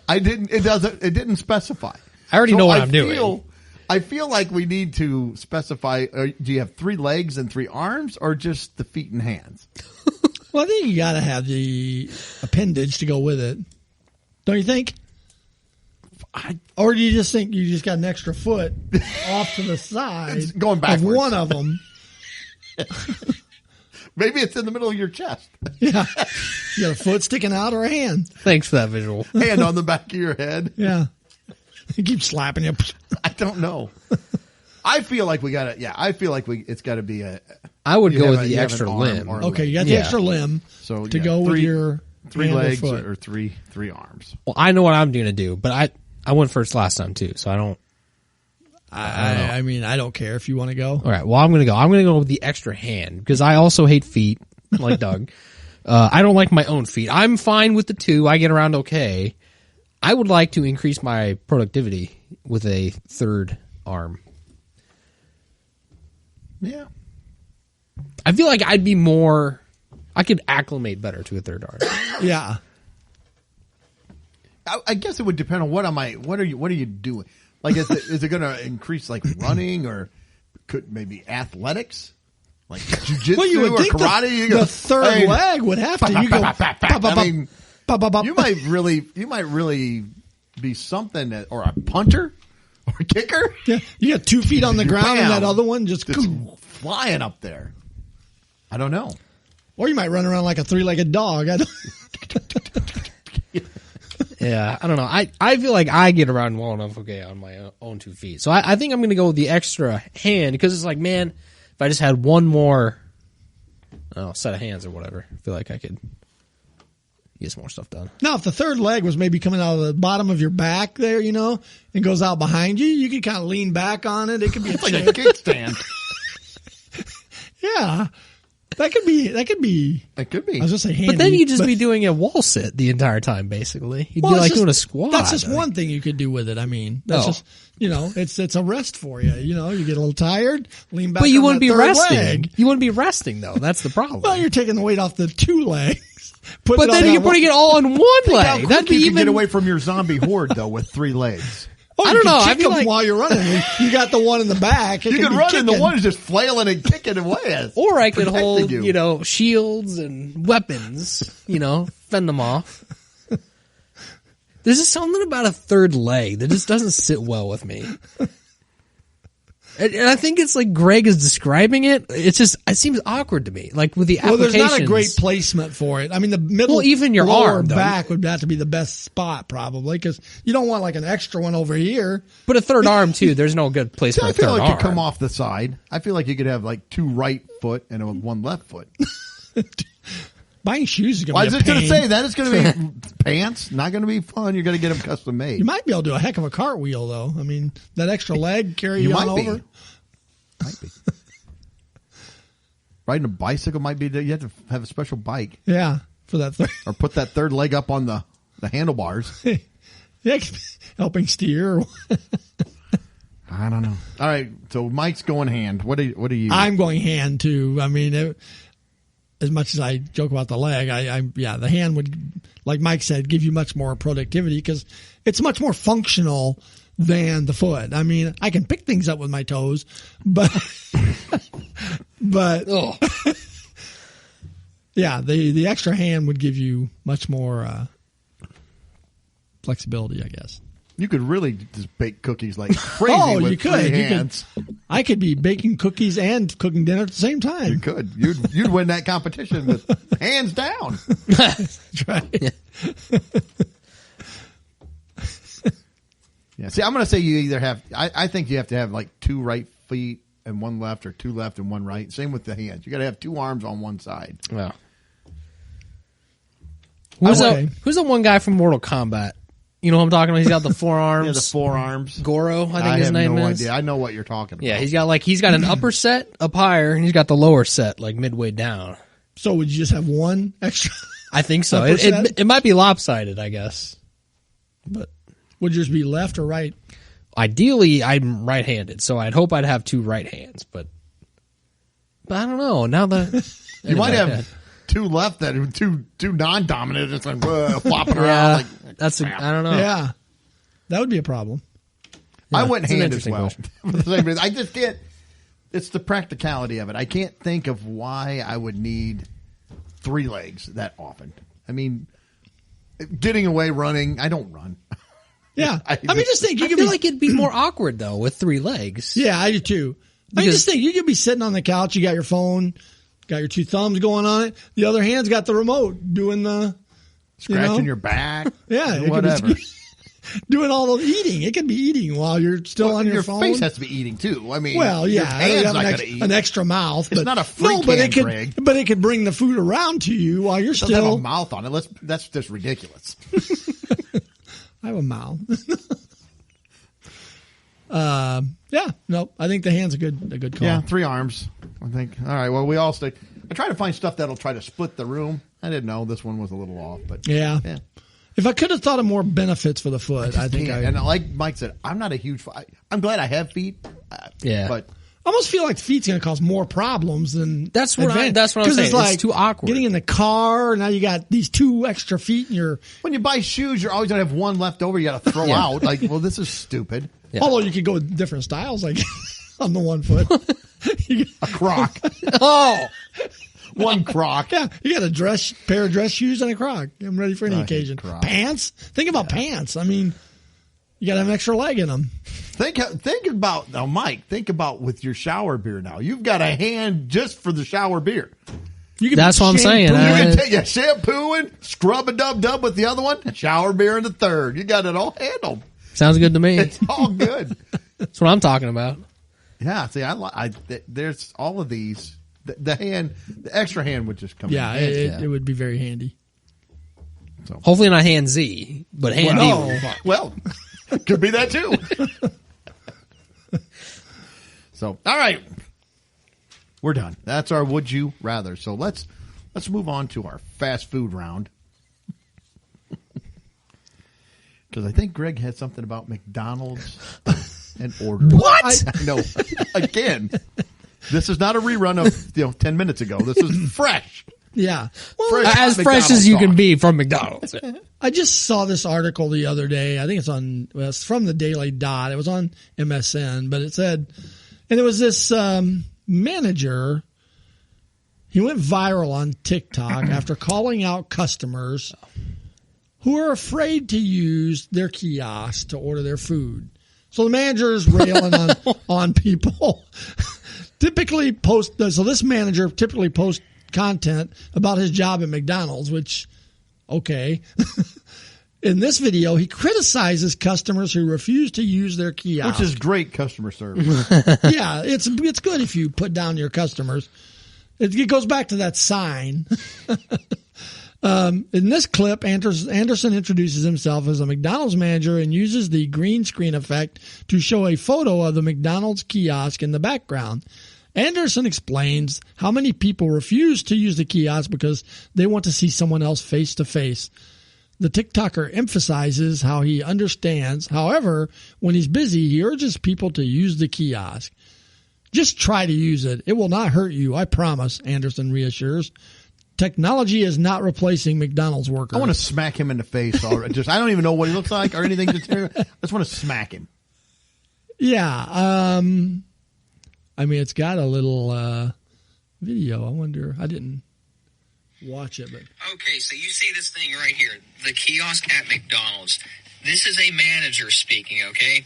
I didn't. It doesn't. It didn't specify. I already know what I'm doing. I feel like we need to specify. Do you have 3 legs and 3 arms, or just the feet and hands? Well, I think you got to have the appendage to go with it. Don't you think? Or do you just think you just got an extra foot off to the side? It's going backwards. Of one of them. Maybe it's in the middle of your chest. Yeah. You got a foot sticking out or a hand. Thanks for that visual. Hand on the back of your head. Yeah. He keeps slapping you. I don't know. I feel like we got to. Yeah, I feel like it's got to be a. I would go with the extra limb. Okay, you got the extra limb to go with your 3 legs or or 3 arms. Well, I know what I'm going to do, but I went first last time too, so I don't. I mean, I don't care if you want to go. All right. Well, I'm going to go. I'm going to go with the extra hand because I also hate feet, like Doug. I don't like my own feet. I'm fine with the 2. I get around okay. I would like to increase my productivity with a 3rd arm. Yeah. I feel like I'd be more. I could acclimate better to a 3rd arm. Yeah. I guess it would depend on what are you doing? Like, is it going to increase like running or could maybe athletics, like jujitsu or karate? The 3rd leg would have to. You go. I mean, you might really be something or a punter or a kicker. Yeah, you got 2 feet on the ground and that other one just flying up there. I don't know. Or you might run around like a 3-legged dog. Yeah, I don't know. I feel like I get around well enough, okay, on my own 2 feet. So I think I'm going to go with the extra hand because it's like, man, if I just had one more set of hands or whatever, I feel like I could get some more stuff done. Now, if the 3rd leg was maybe coming out of the bottom of your back there, and goes out behind you, you could kind of lean back on it. It could be like a kickstand. Yeah. That could be. It could be. I was just say handy. But then you'd just be doing a wall sit the entire time, basically. You'd be it's like just- doing a squat. That's just one thing you could do with it. I mean, that's just it's a rest for you. You get a little tired, lean back. But you on wouldn't that be third resting. leg. You wouldn't be resting, though. That's the problem. Well, you're taking the weight off the two legs. But then you're putting it all on one How leg. quick That'd be you can even. get away from your zombie horde though with 3 legs. I don't know. I Kick feel them like- while you're running. You got the one in the back. You can run and the one is just flailing and kicking away. Or I could protecting hold, you. shields and weapons, fend them off. There's just something about a third leg that just doesn't sit well with me. And I think it's like Greg is describing it. It seems awkward to me. Like with the Well, there's applications. not a great placement for it. I mean, the middle, Well, even your lower arm, though. back would have to be the best spot probably because you don't want like an extra one over here. But a third arm too. There's no good place See, for I a feel third like arm. you come off the side. I feel like you could have like 2 right foot and 1 left foot. Buying shoes is Why going is to it be a going to pain. say that? It's going to be pants. Not going to be fun. You're going to get them custom made. You might be able to do a heck of a cartwheel though. I mean, that extra leg carry You you on might be. over. Might be. Riding a bicycle might be. You have to have a special bike Yeah, for that third. or put that third leg up on the handlebars. Yeah, helping steer. I don't know. All right, so Mike's going hand. What do you? I'm going hand too. I mean, as much as I joke about the leg, the hand would, like Mike said, give you much more productivity because it's much more functional than the foot. I mean, I can pick things up with my toes, but Oh. yeah, the extra hand would give you much more flexibility, I guess. You could really just bake cookies like crazy Oh, with you could. 3 You could. hands. I could be baking cookies and cooking dinner at the same You time. could. You'd win that competition with hands down. That's right. Yeah. See, I'm going to say you either have. I think you have to have like 2 right feet and 1 left, or 2 left and 1 right. Same with the hands. You got to have 2 arms on one side. Wow. Who's Okay. the one guy from Mortal Kombat? You know what I'm talking about? He's got the forearms. Yeah, the forearms. Goro, I think I his have name no is. idea. I know what you're talking about. Yeah, he's got an upper set up higher, and he's got the lower set like midway down. So would you just have one extra? I think so. Upper set? It might be lopsided, I guess. But Would yours be left or right? ideally, I'm right-handed, so I'd hope I'd have 2 right hands. But I don't know. Now that You might Anyway, have 2 left that are two non-dominant, just like flopping yeah, around. Like that's crap. I don't know. Yeah, that would be a problem. I went it's an hand as interesting well. question. For the same reason. I just can't. It's the practicality of it. I can't think of why I would need 3 legs that often. I mean, getting away running. I don't run. Yeah, I I mean, just think you I could feel be. like it'd be more awkward though with 3 legs. Yeah, I do too. I mean, Because- just think you could be sitting on the couch. You got your phone, got your 2 thumbs going on it. The other hand's got the remote doing the Scratching your back. Yeah, it could be- whatever. doing all the eating. It could be eating while you're still on your phone. face has to be eating too. I mean, Well, your yeah, hand's you have not an, going to eat. an extra mouth. It's but, not a free but can, it could, Greg. but it could bring the food around to you while you're It doesn't have still. a mouth on it. That's just ridiculous. I have a mouth. Yeah, no, I think the hand's a good call. Yeah, 3 arms. I think. All right. Well, we all stay. I try to find stuff that'll try to split the room. I didn't know this one was a little off, but Yeah. yeah. If I could have thought of more benefits for the foot, I think Can't. And like Mike said, I'm not a huge. I'm glad I have feet. Yeah. but I almost feel like the feet's going to cause more problems than That's what I'm advantage. saying. 'Cause It's like too awkward. Getting in the car, now you got these 2 extra feet in your. when you buy shoes, you're always gonna have one left over. You got to throw Yeah. out. Like, well, this is stupid. Yeah. Although you could go with different styles, like on the 1 foot. A Croc, Oh, one Croc. Yeah, you got a pair of dress shoes and a Croc. I'm ready for any I hate occasion. Crocs. Pants. Think about pants. I mean, you got to have an extra leg in them. Think about now, Mike. Think about with your shower beer. Now you've got a hand just for the shower beer. You can That's what I'm saying. You shampoo- can take a shampooing, scrub a dub with the other one, shower beer in the third. You got it all handled. sounds good to me. It's all good. That's what I'm talking about. Yeah. See, there's all of these. The extra hand would just come. Yeah, in. it would be very handy. Hopefully not hand Z, but hand D. No. Well, could be that too. So, all right. We're done. That's our would you rather. So let's move on to our fast food round. Because I think Greg had something about McDonald's and orders. What? I know. Again, this is not a rerun of 10 minutes ago. This is fresh. Yeah. As fresh as you can be from McDonald's. I just saw this article the other day. I think it's from the Daily Dot. It was on MSN, but it said, and it was this manager. He went viral on TikTok after calling out customers who are afraid to use their kiosk to order their food. So the manager is railing on people. So this manager typically posts content about his job at McDonald's, which, okay. In this video, he criticizes customers who refuse to use their kiosk. Which is great customer service. Yeah, it's good if you put down your customers. It goes back to that sign. In this clip, Anderson introduces himself as a McDonald's manager and uses the green screen effect to show a photo of the McDonald's kiosk in the background. Anderson explains how many people refuse to use the kiosk because they want to see someone else face to face. The TikToker emphasizes how he understands. However, when he's busy, he urges people to use the kiosk. Just try to use it. It will not hurt you, I promise, Anderson reassures. Technology is not replacing McDonald's workers. I want to smack him in the face. I don't even know what he looks like or anything. I just want to smack him. Yeah. I mean, it's got a little video. I wonder. I didn't watch it, but okay. So you see this thing right here, the kiosk at McDonald's. This is a manager speaking. Okay.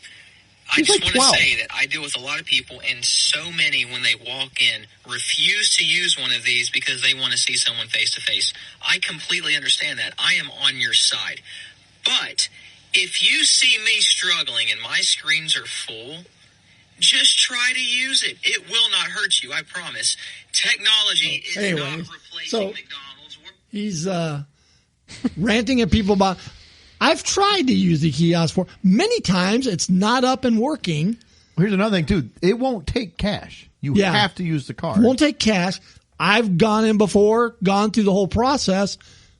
I just want to say that I deal with a lot of people, and so many, when they walk in, refuse to use one of these because they want to see someone face to face. I completely understand that. I am on your side. But if you see me struggling and my screens are full, just try to use it. It will not hurt you, I promise. Technology is not replacing McDonald's. He's ranting at people about... I've tried to use the kiosk for many times. It's not up and working. Here's another thing, too. It won't take cash. You have to use the card. It won't take cash. I've gone in before, gone through the whole process,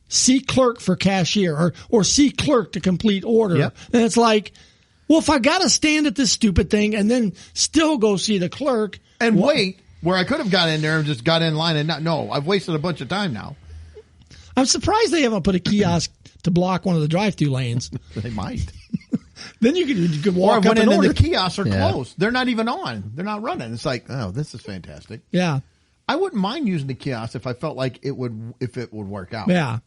see clerk for cashier or see clerk to complete order. Yep. And it's like, well, if I got to stand at this stupid thing and then still go see the clerk. And wait, where I could have got in there and just got in line and not, no, I've wasted a bunch of time now. I'm surprised they haven't put a kiosk to block one of the drive-through lanes. They might. Then you could walk or up and order. the kiosks are closed. They're not even on. They're not running. It's like, oh, this is fantastic. Yeah. I wouldn't mind using the kiosk if I felt like it would work out. Yeah.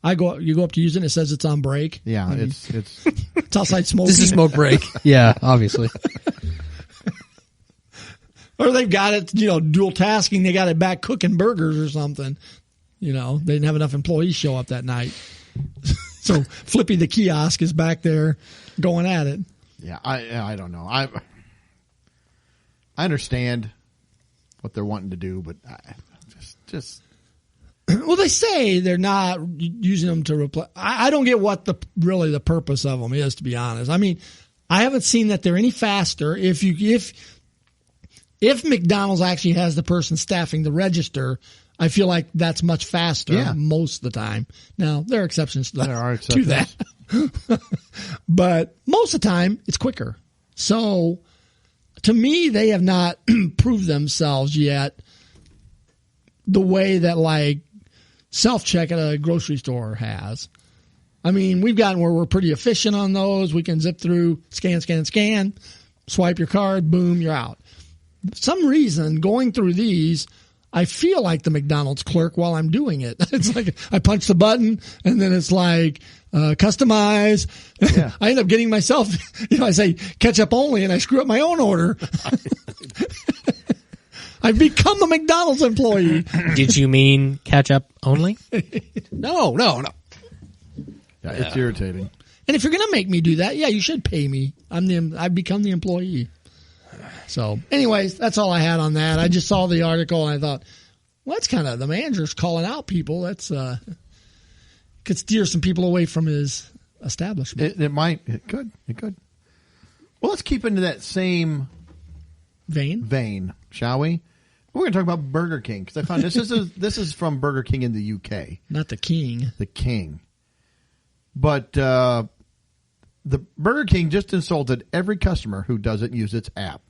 You go up to use it and it sasays it's on break. Yeah, it's it's outside smoking. This is smoke break. Yeah, obviously. Or they've got it, dual tasking. They got it back cooking burgers or something. They didn't have enough employees show up that night. So Flippy the kiosk is back there going at it. Yeah, I don't know. I understand what they're wanting to do, but just well, they say they're not using them to replace. I don't get what really the purpose of them is, to be honest. I mean, I haven't seen that they're any faster. If McDonald's actually has the person staffing the register, I feel like that's much faster most of the time. Now, there are exceptions to that. There are exceptions. To that. But most of the time, it's quicker. So, to me, they have not proved themselves yet the way that, like, self-check at a grocery store has. I mean, we've gotten where we're pretty efficient on those. We can zip through, scan, swipe your card, boom, you're out. For some reason, going through these, I feel like the McDonald's clerk while I'm doing it. It's like I punch the button and then it's like customize. Yeah. I end up getting myself, I say ketchup only and I screw up my own order. I've become a McDonald's employee. Did you mean ketchup only? No. Yeah, it's irritating. And if you're going to make me do that, you should pay me. I've become the employee. So, anyways, that's all I had on that. I just saw the article and I thought, well, that's kind of the manager's calling out people. That's could steer some people away from his establishment. It could. Well, let's keep into that same vein, shall we? We're going to talk about Burger King because I found this is from Burger King in the UK. Not the King. The King. But the Burger King just insulted every customer who doesn't use its app.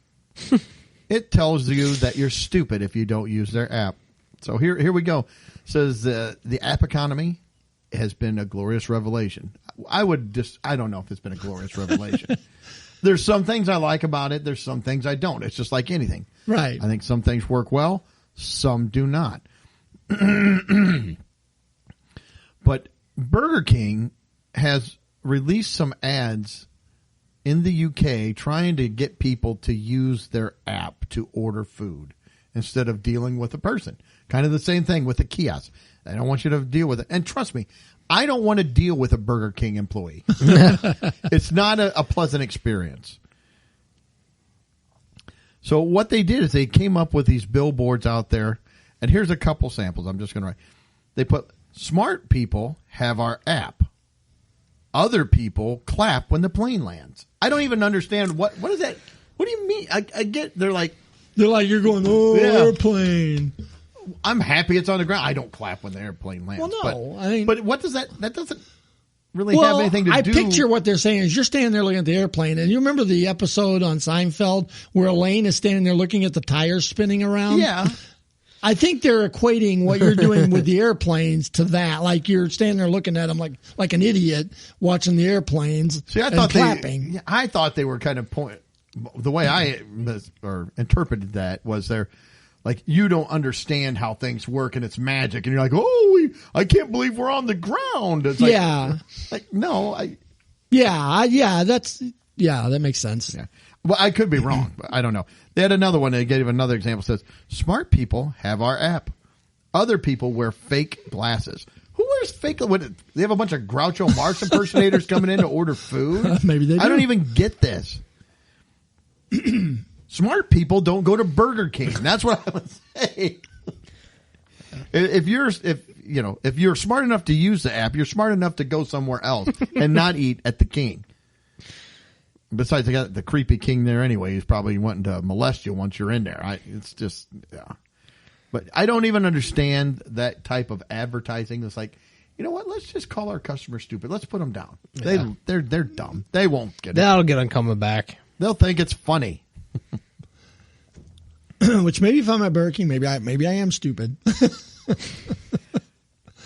It tells you that you're stupid if you don't use their app. So here we go. It says the app economy has been a glorious revelation. I don't know if it's been a glorious revelation. There's some things I like about it. There's some things I don't. It's just like anything. Right. I think some things work well. Some do not. But Burger King has released some ads in the UK trying to get people to use their app to order food instead of dealing with a person. Kind of the same thing with the kiosk. I don't want you to deal with it. And trust me, I don't want to deal with a Burger King employee. It's not a pleasant experience. So what they did is they came up with these billboards out there. And here's a couple samples. I'm just going to write. They put, smart people have our app. Other people clap when the plane lands. I don't even understand what is that? What do you mean? I get they're like you're going, oh, yeah. Airplane. I'm happy it's on the ground. I don't clap when the airplane lands. Well, no, but what does that doesn't really have anything to do. I picture what they're saying is you're standing there looking at the airplane, and you remember the episode on Seinfeld where Elaine is standing there looking at the tires spinning around? Yeah. I think they're equating what you're doing with the airplanes to that. Like you're standing there looking at them like an idiot watching the airplanes and clapping. I thought they were kind of the way I interpreted that was they're like, you don't understand how things work and it's magic. And you're like, I can't believe we're on the ground. It's like, that makes sense. Yeah. Well, I could be wrong, but I don't know. They had another one. They gave another example. It says, smart people have our app. Other people wear fake glasses. Who wears fake? They have a bunch of Groucho Marx impersonators coming in to order food? Maybe they do. I don't even get this. Smart people don't go to Burger King. That's what I would say. If you're smart enough to use the app, you're smart enough to go somewhere else and not eat at the King. Besides, they got the creepy king there anyway. He's probably wanting to molest you once you're in there. It's just, yeah. But I don't even understand that type of advertising. It's like, you know what? Let's just call our customers stupid. Let's put them down. Yeah. They're dumb. They won't get it. That'll get them coming back. They'll think it's funny. Which maybe if I'm at Burger King, maybe I am stupid.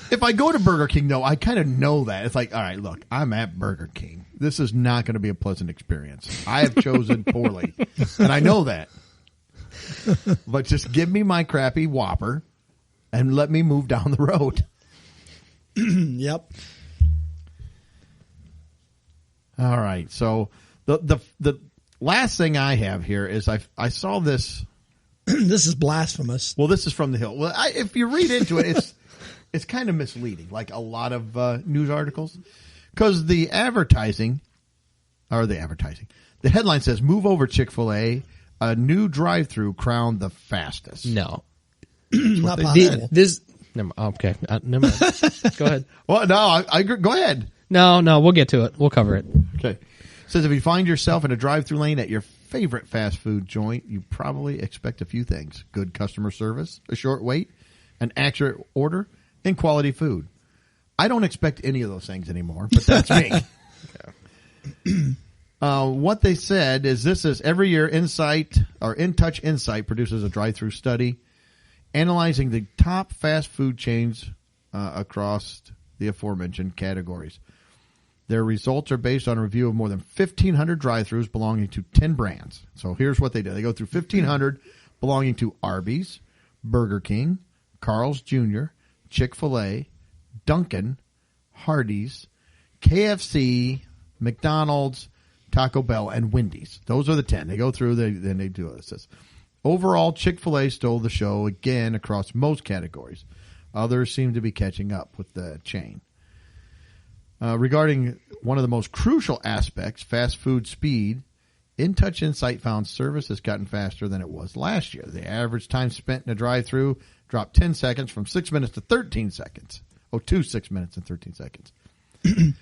If I go to Burger King, though, I kind of know that. It's like, all right, look, I'm at Burger King. This is not going to be a pleasant experience. I have chosen poorly, and I know that. But just give me my crappy Whopper and let me move down the road. Yep. All right. So the last thing I have here is I saw this. This is blasphemous. Well, this is from the Hill. Well, if you read into it, it's kind of misleading, like a lot of news articles, because the headline says, "Move over Chick-fil-A, a new drive-through crowned the fastest." No, not possible. Okay, never mind. Go ahead. Well, no, I go ahead. No, we'll get to it. We'll cover it. Okay. It says if you find yourself in a drive-through lane at your favorite fast food joint, you probably expect a few things: good customer service, a short wait, an accurate order, and quality food. I don't expect any of those things anymore, but that's me. What they said is this is every year InTouch Insight produces a drive-through study analyzing the top fast food chains across the aforementioned categories. Their results are based on a review of more than 1,500 drive-thrus belonging to 10 brands. So here's what they do. They go through 1,500 belonging to Arby's, Burger King, Carl's Jr., Chick-fil-A, Dunkin', Hardee's, KFC, McDonald's, Taco Bell, and Wendy's. Those are the 10. They go through, then they do this. Overall, Chick-fil-A stole the show again across most categories. Others seem to be catching up with the chain. Regarding one of the most crucial aspects, fast food speed, InTouch Insight found service has gotten faster than it was last year. The average time spent in a drive-thru dropped 10 seconds from 6 minutes to 13 seconds. To 6 minutes and 13 seconds.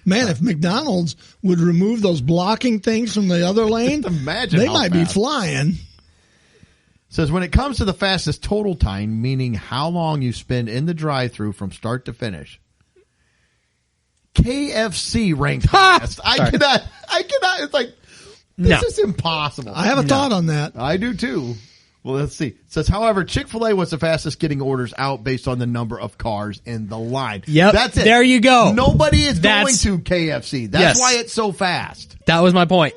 Man, if McDonald's would remove those blocking things from the other lane, imagine they might be flying. Says when it comes to the fastest total time, meaning how long you spend in the drive-thru from start to finish, KFC ranked highest. I cannot. It's like, this is impossible. I have a thought on that. I do too. Well, let's see. It says, however, Chick-fil-A was the fastest getting orders out based on the number of cars in the line. Yep. That's it. There you go. Nobody is going to KFC. That's why it's so fast. That was my point.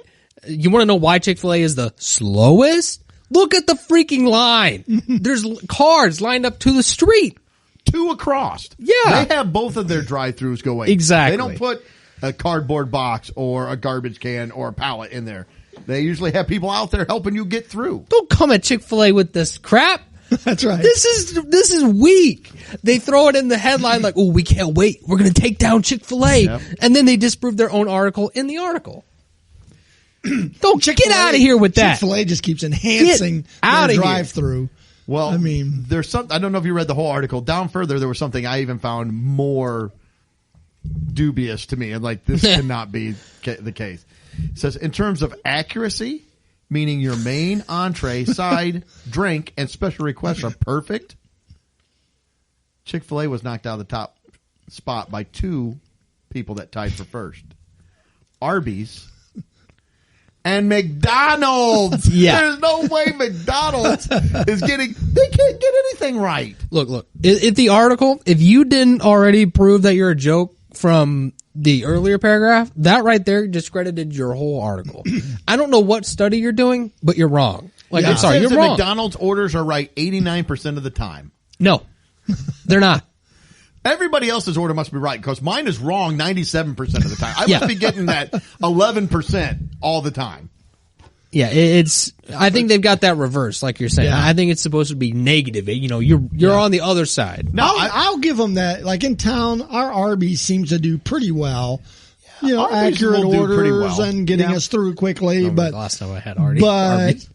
You want to know why Chick-fil-A is the slowest? Look at the freaking line. There's cars lined up to the street. 2 across. Yeah. They have both of their drive-thrus going. Exactly. They don't put a cardboard box or a garbage can or a pallet in there. They usually have people out there helping you get through. Don't come at Chick-fil-A with this crap. That's right. This is weak. They throw it in the headline like, oh, we can't wait. We're going to take down Chick-fil-A. Yep. And then they disprove their own article in the article. Don't get out of here with that. Chick-fil-A just keeps enhancing their drive-through. Well, I mean, there's some. I don't know if you read the whole article. Down further, there was something I even found more dubious to me. And like, this cannot be the case. It says, in terms of accuracy, meaning your main entree, side, drink, and special requests are perfect, Chick-fil-A was knocked out of the top spot by 2 people that tied for first. Arby's and McDonald's. Yeah. There's no way McDonald's is getting, they can't get anything right. Look. If the article, if you didn't already prove that you're a joke from the earlier paragraph, that right there discredited your whole article. I don't know what study you're doing, but you're wrong. Like, I'm sorry, you're wrong. McDonald's orders are right 89% of the time. No, they're not. Everybody else's order must be right because mine is wrong 97% of the time. I must be getting that 11% all the time. Yeah, I think they've got that reversed, like you're saying. Yeah. I think it's supposed to be negative. You're on the other side. No, I'll give them that. Like in town, our Arby's seems to do pretty well. Arby's Accurate will do pretty orders well. and getting us through quickly. The last time I had Arby's.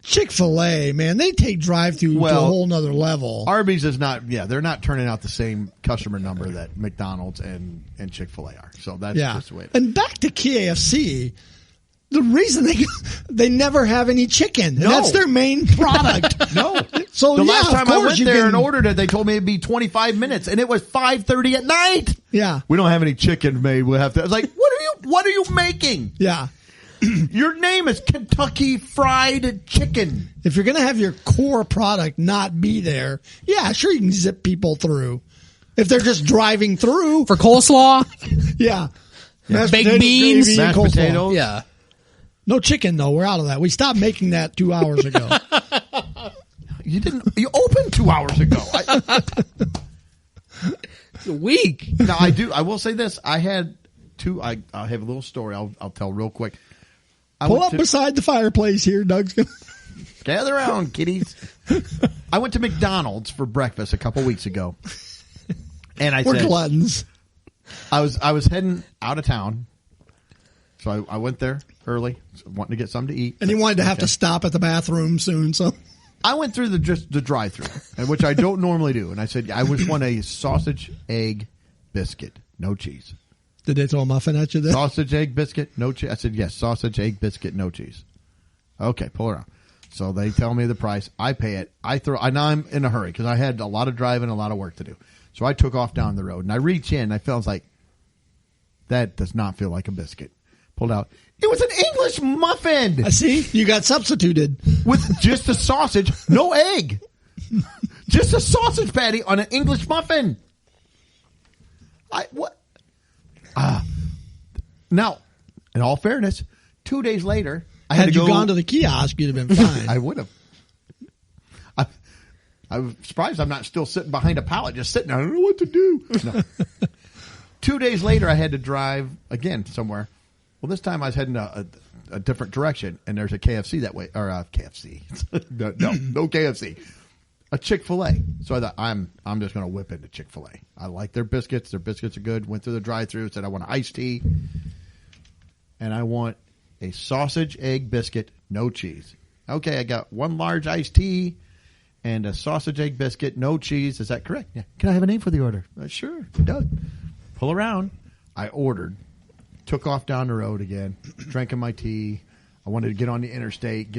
Chick-fil-A, man, they take drive-through to a whole nother level. Arby's is not, they're not turning out the same customer number that McDonald's and Chick-fil-A are. So that's just the way it is. And back to KFC, the reason they never have any chicken. No. That's their main product. No. So the last time I went there and ordered ordered it, they told me it'd be 25 minutes, and it was 5:30 at night. Yeah. We don't have any chicken made. We'll have to. I was like, what are you making? Yeah. Your name is Kentucky Fried Chicken. If you're going to have your core product not be there, sure, you can zip people through. If they're just driving through. For coleslaw? Yeah. Baked beans? Gravy, Mashed coleslaw. potatoes? Yeah. No chicken, though. We're out of that. We stopped making that 2 hours ago. You opened 2 hours ago. It's a week. Now, I will say this. I had 2. I have a little story I'll tell real quick. Pull up beside the fireplace here, Doug's going to. Gather around, kiddies. I went to McDonald's for breakfast a couple weeks ago. And We're gluttons. I was heading out of town. So I went there early, wanting to get something to eat. And he wanted to have to stop at the bathroom soon, so. I went through the drive-thru, which I don't normally do. And I said, I just want a sausage, egg, biscuit, no cheese. Did they throw a muffin at you then? Sausage, egg, biscuit, no cheese. I said, yes, sausage, egg, biscuit, no cheese. Okay, pull around. So they tell me the price. I pay it. Now I'm in a hurry because I had a lot of driving, a lot of work to do. So I took off down the road and I reach in and I felt like, that does not feel like a biscuit. Pulled out. It was an English muffin. I see. You got substituted. With just a sausage, no egg. Just a sausage patty on an English muffin. Now, in all fairness, 2 days later, I had Had to you go. gone to the kiosk, you'd have been fine. I would have. I was surprised I'm not still sitting behind a pallet, just sitting there. I don't know what to do. No. 2 days later, I had to drive again somewhere. Well, this time I was heading a different direction, and there's a KFC that way, or KFC. no KFC. A Chick-fil-A. So I thought, I'm just going to whip into Chick-fil-A. I like their biscuits. Their biscuits are good. Went through the drive-thru, said I want an iced tea, and I want a sausage, egg, biscuit, no cheese. Okay, I got one large iced tea and a sausage, egg, biscuit, no cheese. Is that correct? Yeah. Can I have a name for the order? Sure, Doug. Pull around. I ordered. Took off down the road again, drinking my tea. I wanted to get on the interstate.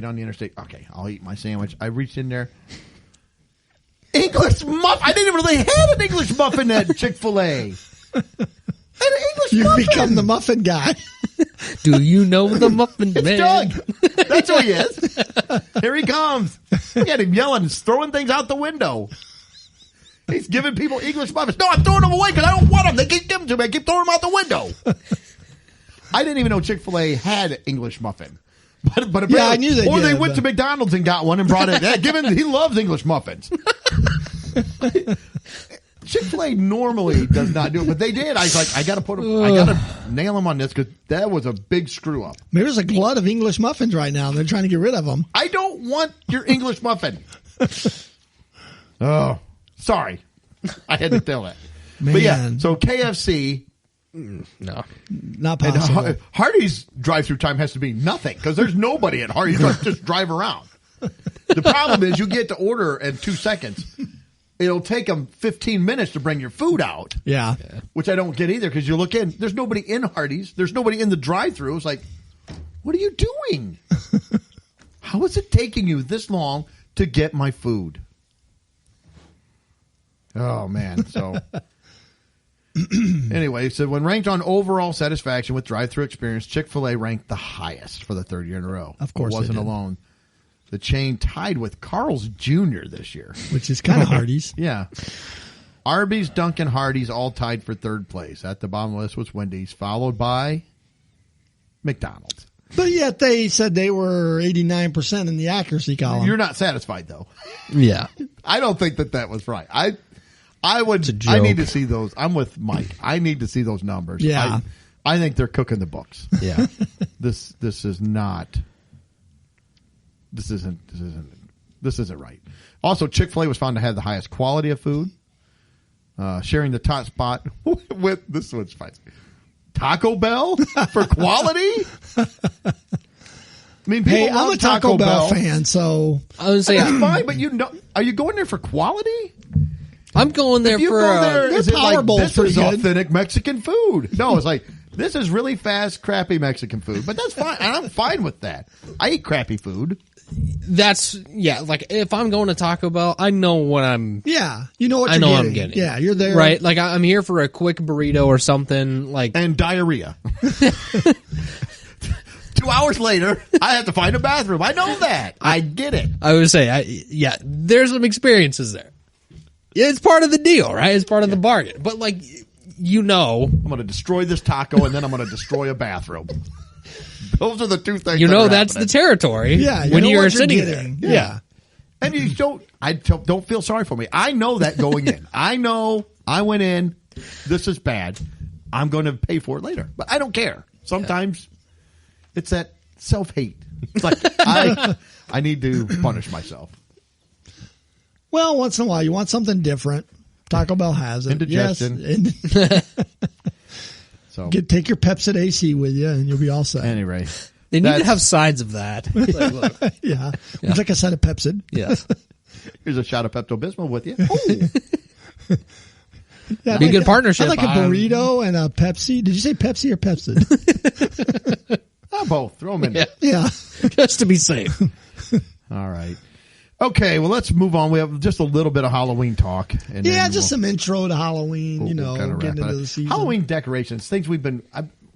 Okay, I'll eat my sandwich. I reached in there. English muffin. I didn't even know they had an English muffin at Chick-fil-A. You've become the muffin guy. Do you know the muffin man? Doug. That's who he is. Here he comes. Look at him yelling and throwing things out the window. He's giving people English muffins. No, I'm throwing them away because I don't want them. They keep giving them to me. I keep throwing them out the window. I didn't even know Chick-fil-A had an English muffin. But yeah, I knew they did. Or they went to McDonald's and got one and brought it. He loves English muffins. Chick-fil-A normally does not do it, but they did. I was like, I got to nail them on this because that was a big screw up. Maybe there's a glut of English muffins right now. They're trying to get rid of them. I don't want your English muffin. Oh, sorry. I had to tell that. Man. But yeah, so KFC. No. Not possible. And Hardee's drive-through time has to be nothing because there's nobody at Hardee's. Just drive around. The problem is you get to order in 2 seconds. It'll take them 15 minutes to bring your food out. Yeah. Which I don't get either because you look in. There's nobody in Hardee's. There's nobody in the drive-through. It's like, what are you doing? How is it taking you this long to get my food? Oh, man. So, anyway, so when ranked on overall satisfaction with drive-thru experience, Chick-fil-A ranked the highest for the third year in a row. Of course, it wasn't alone. The chain tied with Carl's Jr. this year, which is kind of Hardee's. Yeah. Arby's, Dunkin', Hardee's all tied for third place. At the bottom of the list was Wendy's, followed by McDonald's. But yet they said they were 89% in the accuracy column. You're not satisfied, though. Yeah. I don't think that was right. I joke. need to see those. I'm with Mike. I need to see those numbers. Yeah. I think they're cooking the books. Yeah. This isn't right. Also, Chick-fil-A was found to have the highest quality of food, sharing the top spot with this one's fine. Taco Bell for quality. I mean, people love I'm a Taco Bell fan, so I would say that's fine. But are you going there for quality? I'm going there for is it like, this is good. authentic Mexican food? No, it's like this is really fast, crappy Mexican food. But that's fine, and I'm fine with that. I eat crappy food. Like if I'm going to Taco Bell, I know what I'm. Yeah, you know what I'm getting. Yeah, you're there, right? Like I'm here for a quick burrito or something, like and diarrhea. 2 hours later, I have to find a bathroom. I know that. I get it. I would say, there's some experiences there. It's part of the deal, right? It's part of the bargain. But like, I'm going to destroy this taco and then I'm going to destroy a bathroom. Those are the two things. That's the territory. Yeah, when you're sitting there. Yeah. And you don't feel sorry for me. I know that going in. I know I went in. This is bad. I'm going to pay for it later, but I don't care. Sometimes it's that self-hate. It's like I need to punish myself. Well, once in a while, you want something different. Taco Bell has it. Indigestion. Yes. So take your Pepsi AC with you, and you'll be all set. Anyway, they need to have sides of that. Like, look. Yeah. Would you like a set of Pepsi? Yes. Here's a shot of Pepto-Bismol with you. Oh. Yeah, be a good partnership. I like a burrito and a Pepsi. Did you say Pepsi or Pepsi? Both. Throw them in there. Yeah. Just to be safe. All right. Okay, well, let's move on. We have just a little bit of Halloween talk. And just some intro to Halloween, we'll getting into the season. Halloween decorations, things we've been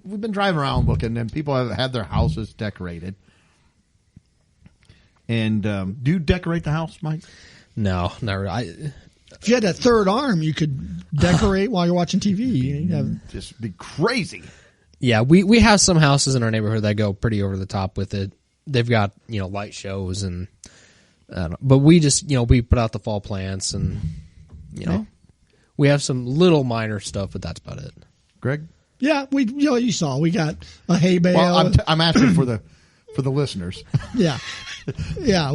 driving around looking, and people have had their houses decorated. And do you decorate the house, Mike? No, not really. If you had that third arm, you could decorate while you're watching TV. You'd have just be crazy. Yeah, we have some houses in our neighborhood that go pretty over the top with it. They've got light shows and. But we just, we put out the fall plants and, we have some little minor stuff, but that's about it. Greg? Yeah, you saw, we got a hay bale. Well, I'm asking for the listeners. Yeah. Yeah.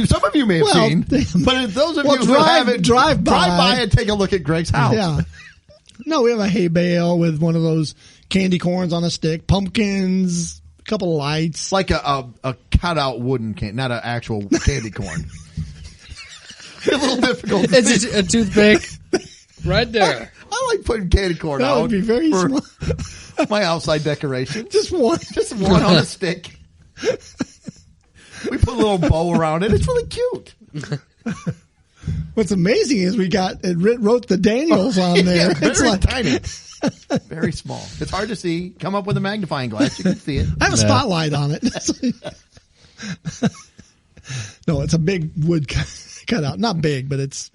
Some of you may have seen, but those of you who haven't, drive by and take a look at Greg's house. Yeah. No, we have a hay bale with one of those candy corns on a stick, pumpkins, couple of lights, like a cutout wooden can, not an actual candy corn. A little difficult. It's a toothpick, right there. I like putting candy corn out. That would be very small. My outside decoration. Just one on a stick. We put a little bow around it. It's really cute. What's amazing is it wrote the Daniels on there. Yeah, It's very like, tiny. Very small. It's hard to see. Come up with a magnifying glass. You can see it. I have a spotlight on it. No, it's a big wood cutout. Not big, but it's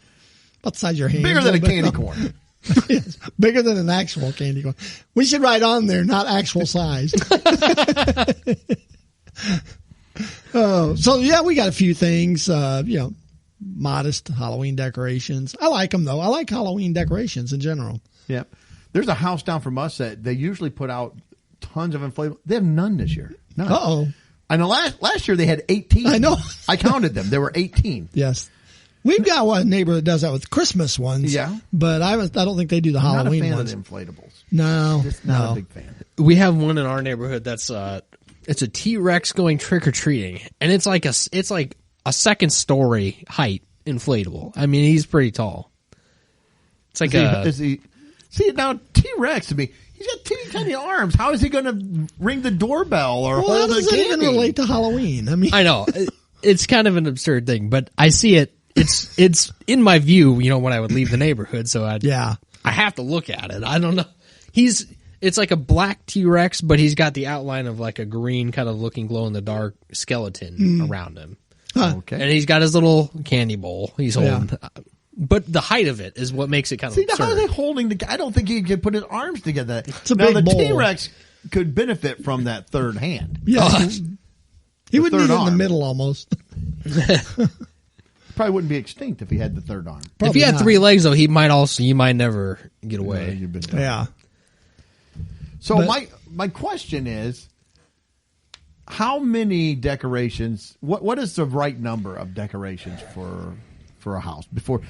about the size of your hand. Bigger than a candy corn. Yes, bigger than an actual candy corn. We should write on there, not actual size. So yeah, we got a few things, modest Halloween decorations. I like them though. I like Halloween decorations in general. Yeah. There's a house down from us that they usually put out tons of inflatable. They have none this year. None. Uh-oh. I know last year they had 18. I know. I counted them. There were 18. Yes. We've got one neighbor that does that with Christmas ones. Yeah. But I don't think they do the Halloween I'm not a ones. fan of the inflatables. No. Just not a big fan. We have one in our neighborhood that's it's a T-Rex going trick or treating, and it's like a second story height inflatable. I mean, he's pretty tall. It's like see now T-Rex to me. He's got teeny tiny arms. How is he going to ring the doorbell or Well, how hold a does that candy? even relate to Halloween? I mean, I know it's kind of an absurd thing, but I see it. It's in my view, when I would leave the neighborhood. So I have to look at it. I don't know. It's like a black T-Rex, but he's got the outline of like a green kind of looking glow in the dark skeleton around him. Huh. Okay. And he's got his little candy bowl he's holding. Yeah. But the height of it is what makes it kind of absurd. Now how are they holding the? I don't think he can put his arms together. It's a now big the bowl. T-Rex could benefit from that third hand. yeah, he would need it in the arm. middle almost. Probably wouldn't be extinct if he had the third arm. If he had 3 legs, though, you might never get away. You've been done. Yeah. So my question is, how many decorations? What is the right number of decorations for a house before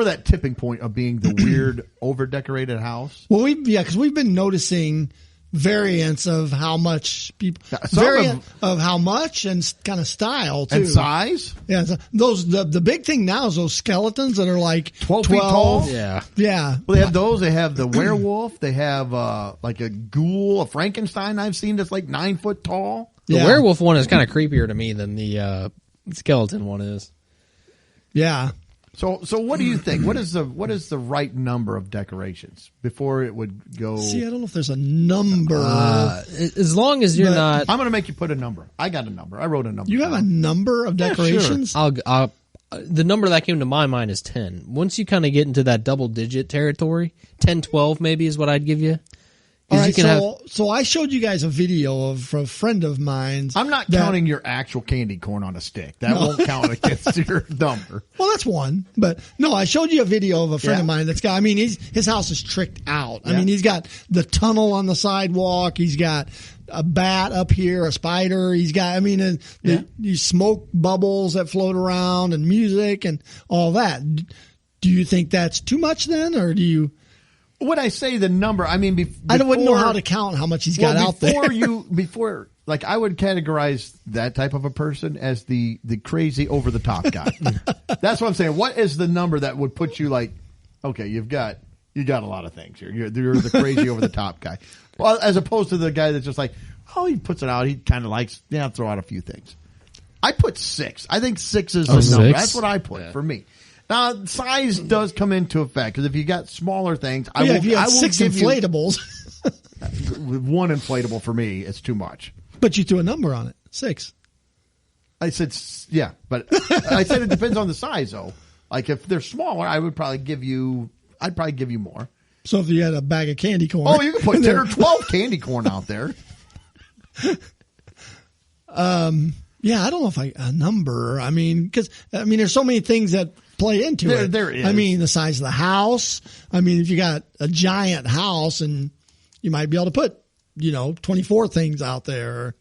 that tipping point of being the weird over decorated house? Well, because we've been noticing variants of how much people of how much and kind of style too And size. Yeah, so the big thing now is those skeletons that are like 12 feet tall? Yeah. Yeah. Well, they have those. They have the werewolf. They have like a ghoul, a Frankenstein. I've seen that's like 9 foot tall. The Yeah. werewolf one is kind of creepier to me than the skeleton one is. Yeah. So what do you think? What is the right number of decorations before it would go? See, I don't know if there's a number. As long as you're not, I'm going to make you put a number. I got a number. I wrote a number. You have a number of Yeah, sure. decorations? I'll the number that came to my mind is 10. Once you kind of get into that double digit territory, 10, 12 maybe is what I'd give you. All right, so I showed you guys a video of a friend of mine's. I'm not counting your actual candy corn on a stick. That won't count against your number. Well, that's one, but no, I showed you a video of a friend Yeah. of mine that's got. I mean, his house is tricked out. I Yeah. mean, he's got the tunnel on the sidewalk. He's got a bat up here, a spider. He's got. I mean, these smoke bubbles that float around and music and all that. Do you think that's too much then, or do you? When I say the number, I mean I wouldn't know how to count how much he's got out there. Before, like, I would categorize that type of a person as the crazy over the top guy. That's what I'm saying. What is the number that would put you like, okay, you got a lot of things here. You're the crazy over the top guy. Well, as opposed to the guy that's just like, oh, he puts it out. He kind of likes, throw out a few things. I put 6. I think 6 is the number. 6? That's what I put for me. Now, size does come into effect because if you got smaller things, if you had 6 give inflatables, with one inflatable for me, it's too much. but you threw a number on it, 6. I said, yeah, but I said it depends on the size, though. Like if they're smaller, I'd probably give you more. So if you had a bag of candy corn, Oh, you can put 10 or 12 candy corn out there. Yeah, I don't know if a number. I mean, because there's so many things that play into it. There is. I mean, the size of the house. I mean, if you got a giant house, and you might be able to put 24 things out there.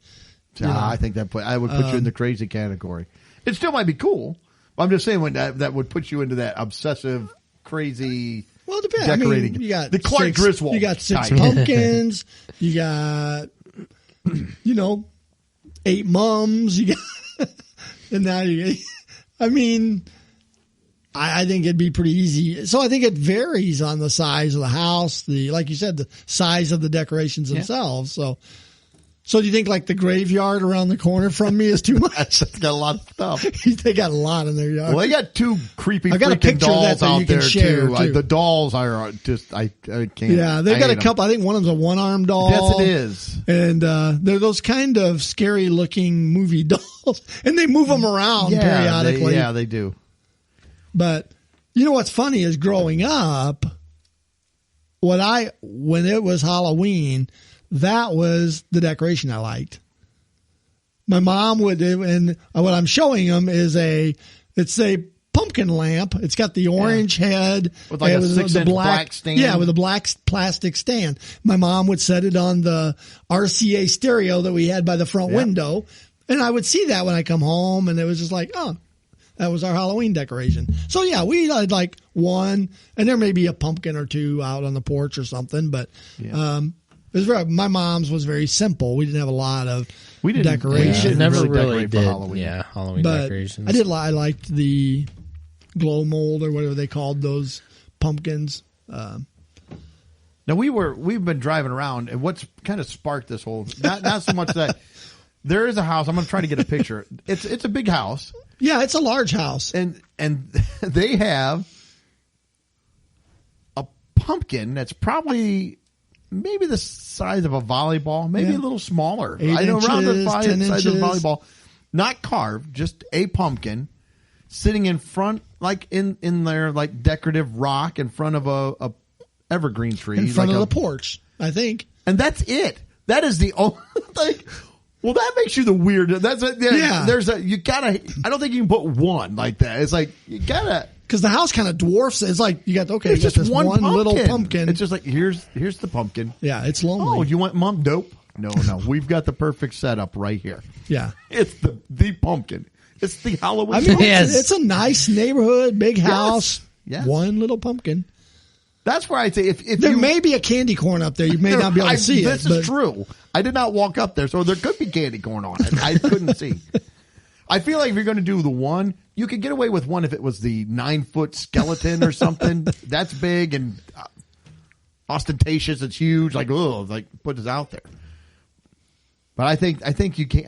I think I would put you in the crazy category. It still might be cool. But I'm just saying when that would put you into that obsessive, crazy. Well, it depends. Decorating. I mean, you got the Clark Griswold. You got 6 type. pumpkins. You got 8 mums. You got, and now I mean, I think it'd be pretty easy. So I think it varies on the size of the house, like you said, the size of the decorations themselves. So So do you think like the graveyard around the corner from me is too much? It's got a lot of stuff. They got a lot in their yard. Well, they got two creepy I got a freaking picture of that dolls out you can there share, too. The dolls are just I can't. Yeah, they've got a couple. I think one of them's a one-armed doll. Yes, it is. And they're those kind of scary-looking movie dolls, and they move them around periodically. They do. But you know what's funny is growing up, when it was Halloween, that was the decoration I liked. My mom would, and what I'm showing them is it's a pumpkin lamp. It's got the orange head with like a 6-inch black stand. Yeah, with a black plastic stand. My mom would set it on the RCA stereo that we had by the front window, and I would see that when I come home, and it was just like, oh, that was our Halloween decoration. So yeah, we had like one, and there may be a pumpkin or two out on the porch or something, but it was my mom's was very simple. We didn't have a lot of decorations. Yeah, never really decorate did. for Halloween. Yeah, Halloween But decorations. I liked the glow mold or whatever they called those pumpkins. Now we've been driving around, and what's kind of sparked this whole not so much that there is a house. I'm going to try to get a picture. It's a big house. Yeah, it's a large house, and they have a pumpkin that's probably maybe the size of a volleyball, maybe a little smaller. 8 I know around the inches, 10 size of a inches. volleyball, not carved, just a pumpkin sitting in front, like in their like decorative rock in front of a evergreen tree, in front like of the porch, I think. and that's it. That is the only like. Well, that makes you the weird. That's a, Yeah. There's a you gotta. I don't think you can put one like that. It's like you gotta. Because the house kind of dwarfs it. It's like you got It's this just one little pumpkin. It's just like here's the pumpkin. Yeah, it's lonely. Oh, you want mom? Nope. No. We've got the perfect setup right here. Yeah. It's the pumpkin. It's the Halloween. I mean, pumpkin. it's a nice neighborhood, big house, Yes. one little pumpkin. That's where I'd say if There you, may be a candy corn up there. You may not be able to see this it. is true. I did not walk up there, so there could be candy corn on it. I couldn't see. I feel like if you're going to do the one, you could get away with one if it was the 9-foot skeleton or something. That's big and ostentatious. It's huge. Like, put this out there. But I think you can't.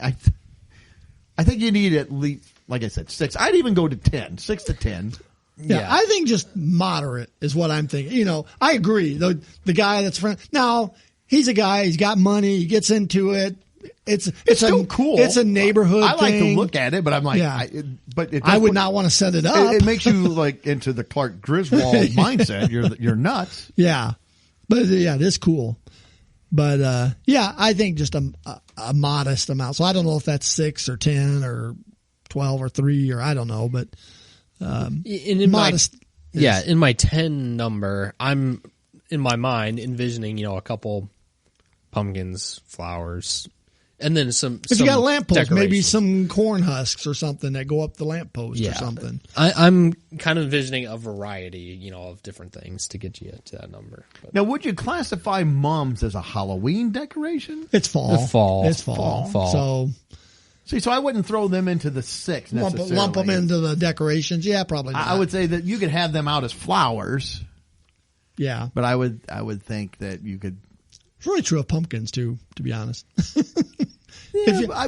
I think you need at least, like I said, 6. I'd even go to 10, 6 to 10. Yeah, I think just moderate is what I'm thinking. You know, I agree. The guy that's now he's a guy. He's got money. He gets into it. It's still cool. It's a neighborhood. I like to thing. look at it, but I'm like, I would not want to set it up. It makes you like into the Clark Griswold mindset. You're nuts. Yeah, but yeah, it is cool. But I think just a modest amount. So I don't know if that's 6 or 10 or 12 or 3 or I don't know, but. Modest. In my 10 number, I'm in my mind envisioning, a couple pumpkins, flowers, and then some. If you got a lamppost, maybe decorations. some corn husks or something that go up the lamppost or something. I'm kind of envisioning a variety, of different things to get you to that number. But Now, would you classify mums as a Halloween decoration? It's fall. It's fall. Fall. So I wouldn't throw them into the 6 necessarily. Lump them into the decorations. Yeah, probably not. I would say that you could have them out as flowers. Yeah. But I would think that you could. It's really true of pumpkins too, to be honest.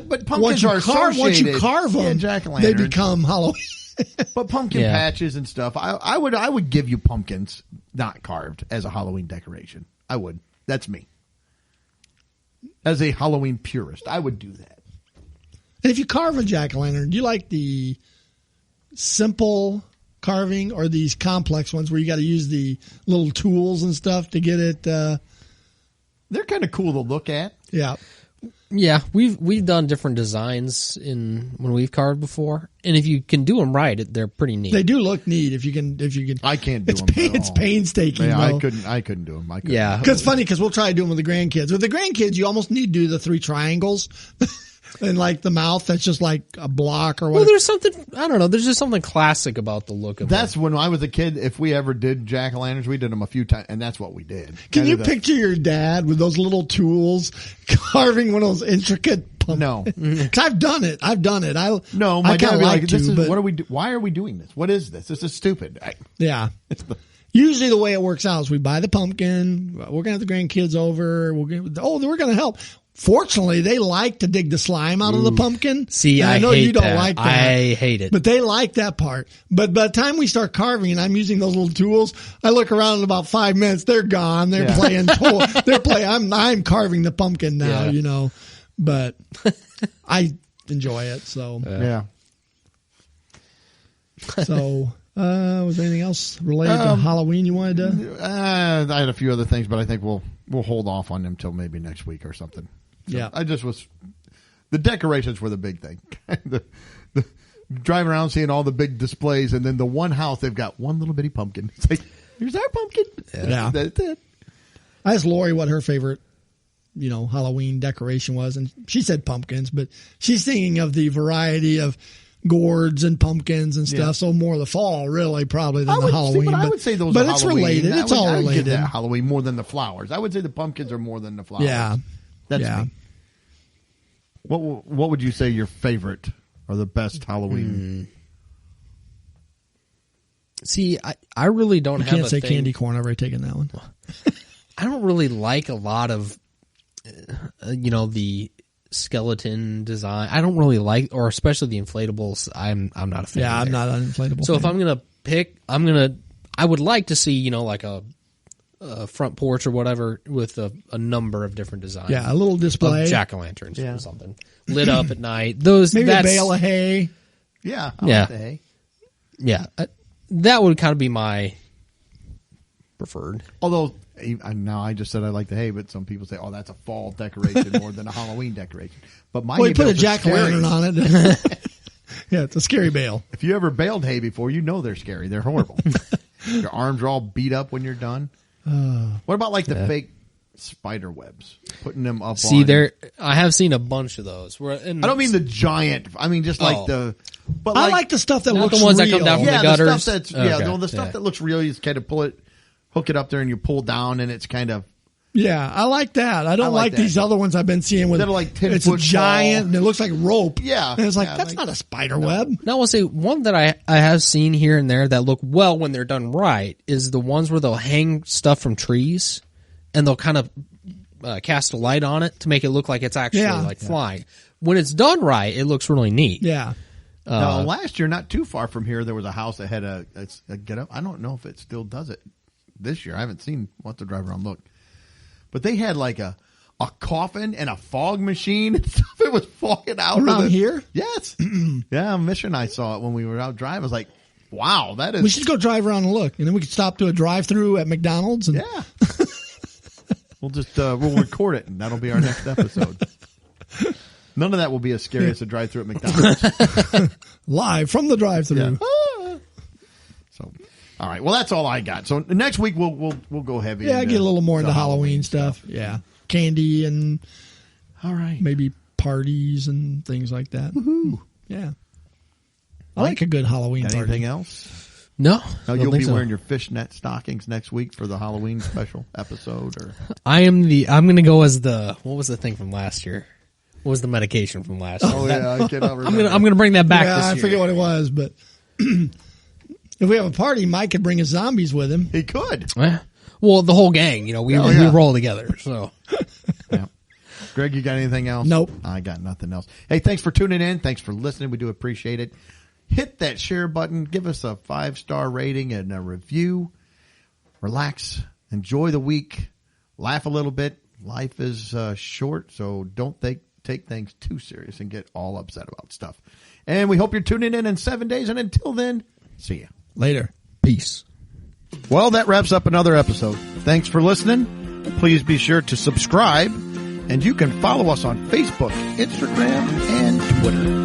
But pumpkins are associated. Once you carve them, they become Halloween. But pumpkin patches and stuff, I would give you pumpkins not carved as a Halloween decoration. I would. That's me. As a Halloween purist, I would do that. And if you carve a jack-o'-lantern, do you like the simple carving or these complex ones where you got to use the little tools and stuff to get it? They're kind of cool to look at. Yeah. Yeah, we've done different designs when we've carved before, and if you can do them right, they're pretty neat. They do look neat if you can. I can't do them. It's painstaking. Yeah, though. I couldn't do them. Yeah, because it's funny because we'll try to do them with the grandkids. With the grandkids, you almost need to do the 3 triangles. And like the mouth, that's just like a block or whatever. Well, there's something, I don't know, there's just something classic about the look of That's them. when I was a kid. If we ever did jack-o'-lanterns, we did them a few times, and that's what we did. Can you picture your dad with those little tools carving one of those intricate pumpkins? No. Because I've done it. my dad would be like, to, but what are we why are we doing this? What is this? This is stupid. Yeah. Usually the way it works out is we buy the pumpkin. We're going to have the grandkids over. We're going to help. Fortunately, they like to dig the slime out of the pumpkin. See, And I know hate you don't that. like that. I hate it. But they like that part. But by the time we start carving and I'm using those little tools, I look around in about 5 minutes. They're gone. They're playing. They're playing. I'm carving the pumpkin now, you know. But I enjoy it. So Yeah. So was there anything else related to Halloween you wanted to? I had a few other things, but I think we'll hold off on them till maybe next week or something. So Yeah. The decorations were the big thing. the driving around seeing all the big displays, and then the one house they've got one little bitty pumpkin. It's like, here's our pumpkin. Yeah. That's it. I asked Lori what her favorite, Halloween decoration was, and she said pumpkins, but she's thinking of the variety of gourds and pumpkins and stuff. Yeah. So more the fall, really, probably than the Halloween. I would say those. But are it's Halloween. related. It's all I would related. give that Halloween more than the flowers. I would say the pumpkins are more than the flowers. Yeah. That's Yeah. me. What would you say your favorite or the best Halloween? See, I really don't You have can't a say thing. candy corn. I've already taken that one. I don't really like a lot of, the skeleton design. I don't really like, or especially the inflatables. I'm not a fan. Yeah, I'm not an inflatable. So if fan. I'm gonna pick, I would like to see, like a front porch or whatever with a number of different designs. a little display, jack-o'-lanterns Yeah. or something lit up at night. Those maybe that's, a bale of hay. Yeah. Yeah. Hey. Yeah, that would kind of be my preferred. Although now I just said I like the hay, but some people say, "Oh, that's a fall decoration more than a Halloween decoration." But my Well, hay you put a bales are jack-o'-lantern scary. on it. Yeah, it's a scary bale. If you ever baled hay before, you know they're scary. They're horrible. Your arms are all beat up when you're done. What about like the fake spider webs? Putting them up. See, on... I have seen a bunch of those. I I don't mean the giant. I mean just like the. But I like the stuff that Not looks the ones that real. come down from yeah, the gutters. the stuff that's Okay, the stuff that looks real. You just kind of hook it up there, and you pull down, and it's kind of. Yeah, I like that. I don't like like that. these other ones I've been seeing with That are like 10 it's a foot giant tall. and it looks like rope. Yeah. And it's like, Yeah, that's like- not a spider web. Now, I'll say one that I have seen here and there that look well when they're done right is the ones where they'll hang stuff from trees and they'll kind of cast a light on it to make it look like it's actually flying. When it's done right, it looks really neat. Yeah. Now, last year, not too far from here, there was a house that had a get up. I don't know if it still does it this year. I haven't seen. We'll have to drive around and look. But they had like a coffin and a fog machine and stuff. It was fogging out Around here? Yes. Yeah, Mission and I saw it when we were out driving. I was like, wow, that is. We should go drive around and look. And then we could stop to a drive-through at McDonald's. And Yeah. We'll just we'll record it, and that'll be our next episode. None of that will be as scary as a drive-through at McDonald's. live from the drive-through. Yeah. So, all right. Well, that's all I got. So next week we'll go heavy. Yeah, get a little more the into Halloween stuff. Yeah. Candy and All right. maybe parties and things like that. Woohoo. Yeah. I like a good Halloween Got party. anything else? No. Now I don't you'll think be so. wearing your fishnet stockings next week for the Halloween special episode, or I'm going to go as what was the thing from last year? What was the medication from last year? I cannot remember. I'm going to bring that back Yeah, this I year. forget what it was, but if we have a party, Mike could bring his zombies with him. He could. Well, the whole gang, we roll together. So Yeah. Greg, you got anything else? Nope. I got nothing else. Hey, thanks for tuning in. Thanks for listening. We do appreciate it. Hit that share button. Give us a 5-star rating and a review. Relax. Enjoy the week. Laugh a little bit. Life is short, so don't take things too serious and get all upset about stuff. And we hope you're tuning in 7 days. And until then, see ya. Later. peace. Well, that wraps up another episode. Thanks for listening. Please be sure to subscribe. And you can follow us on Facebook, Instagram, and Twitter.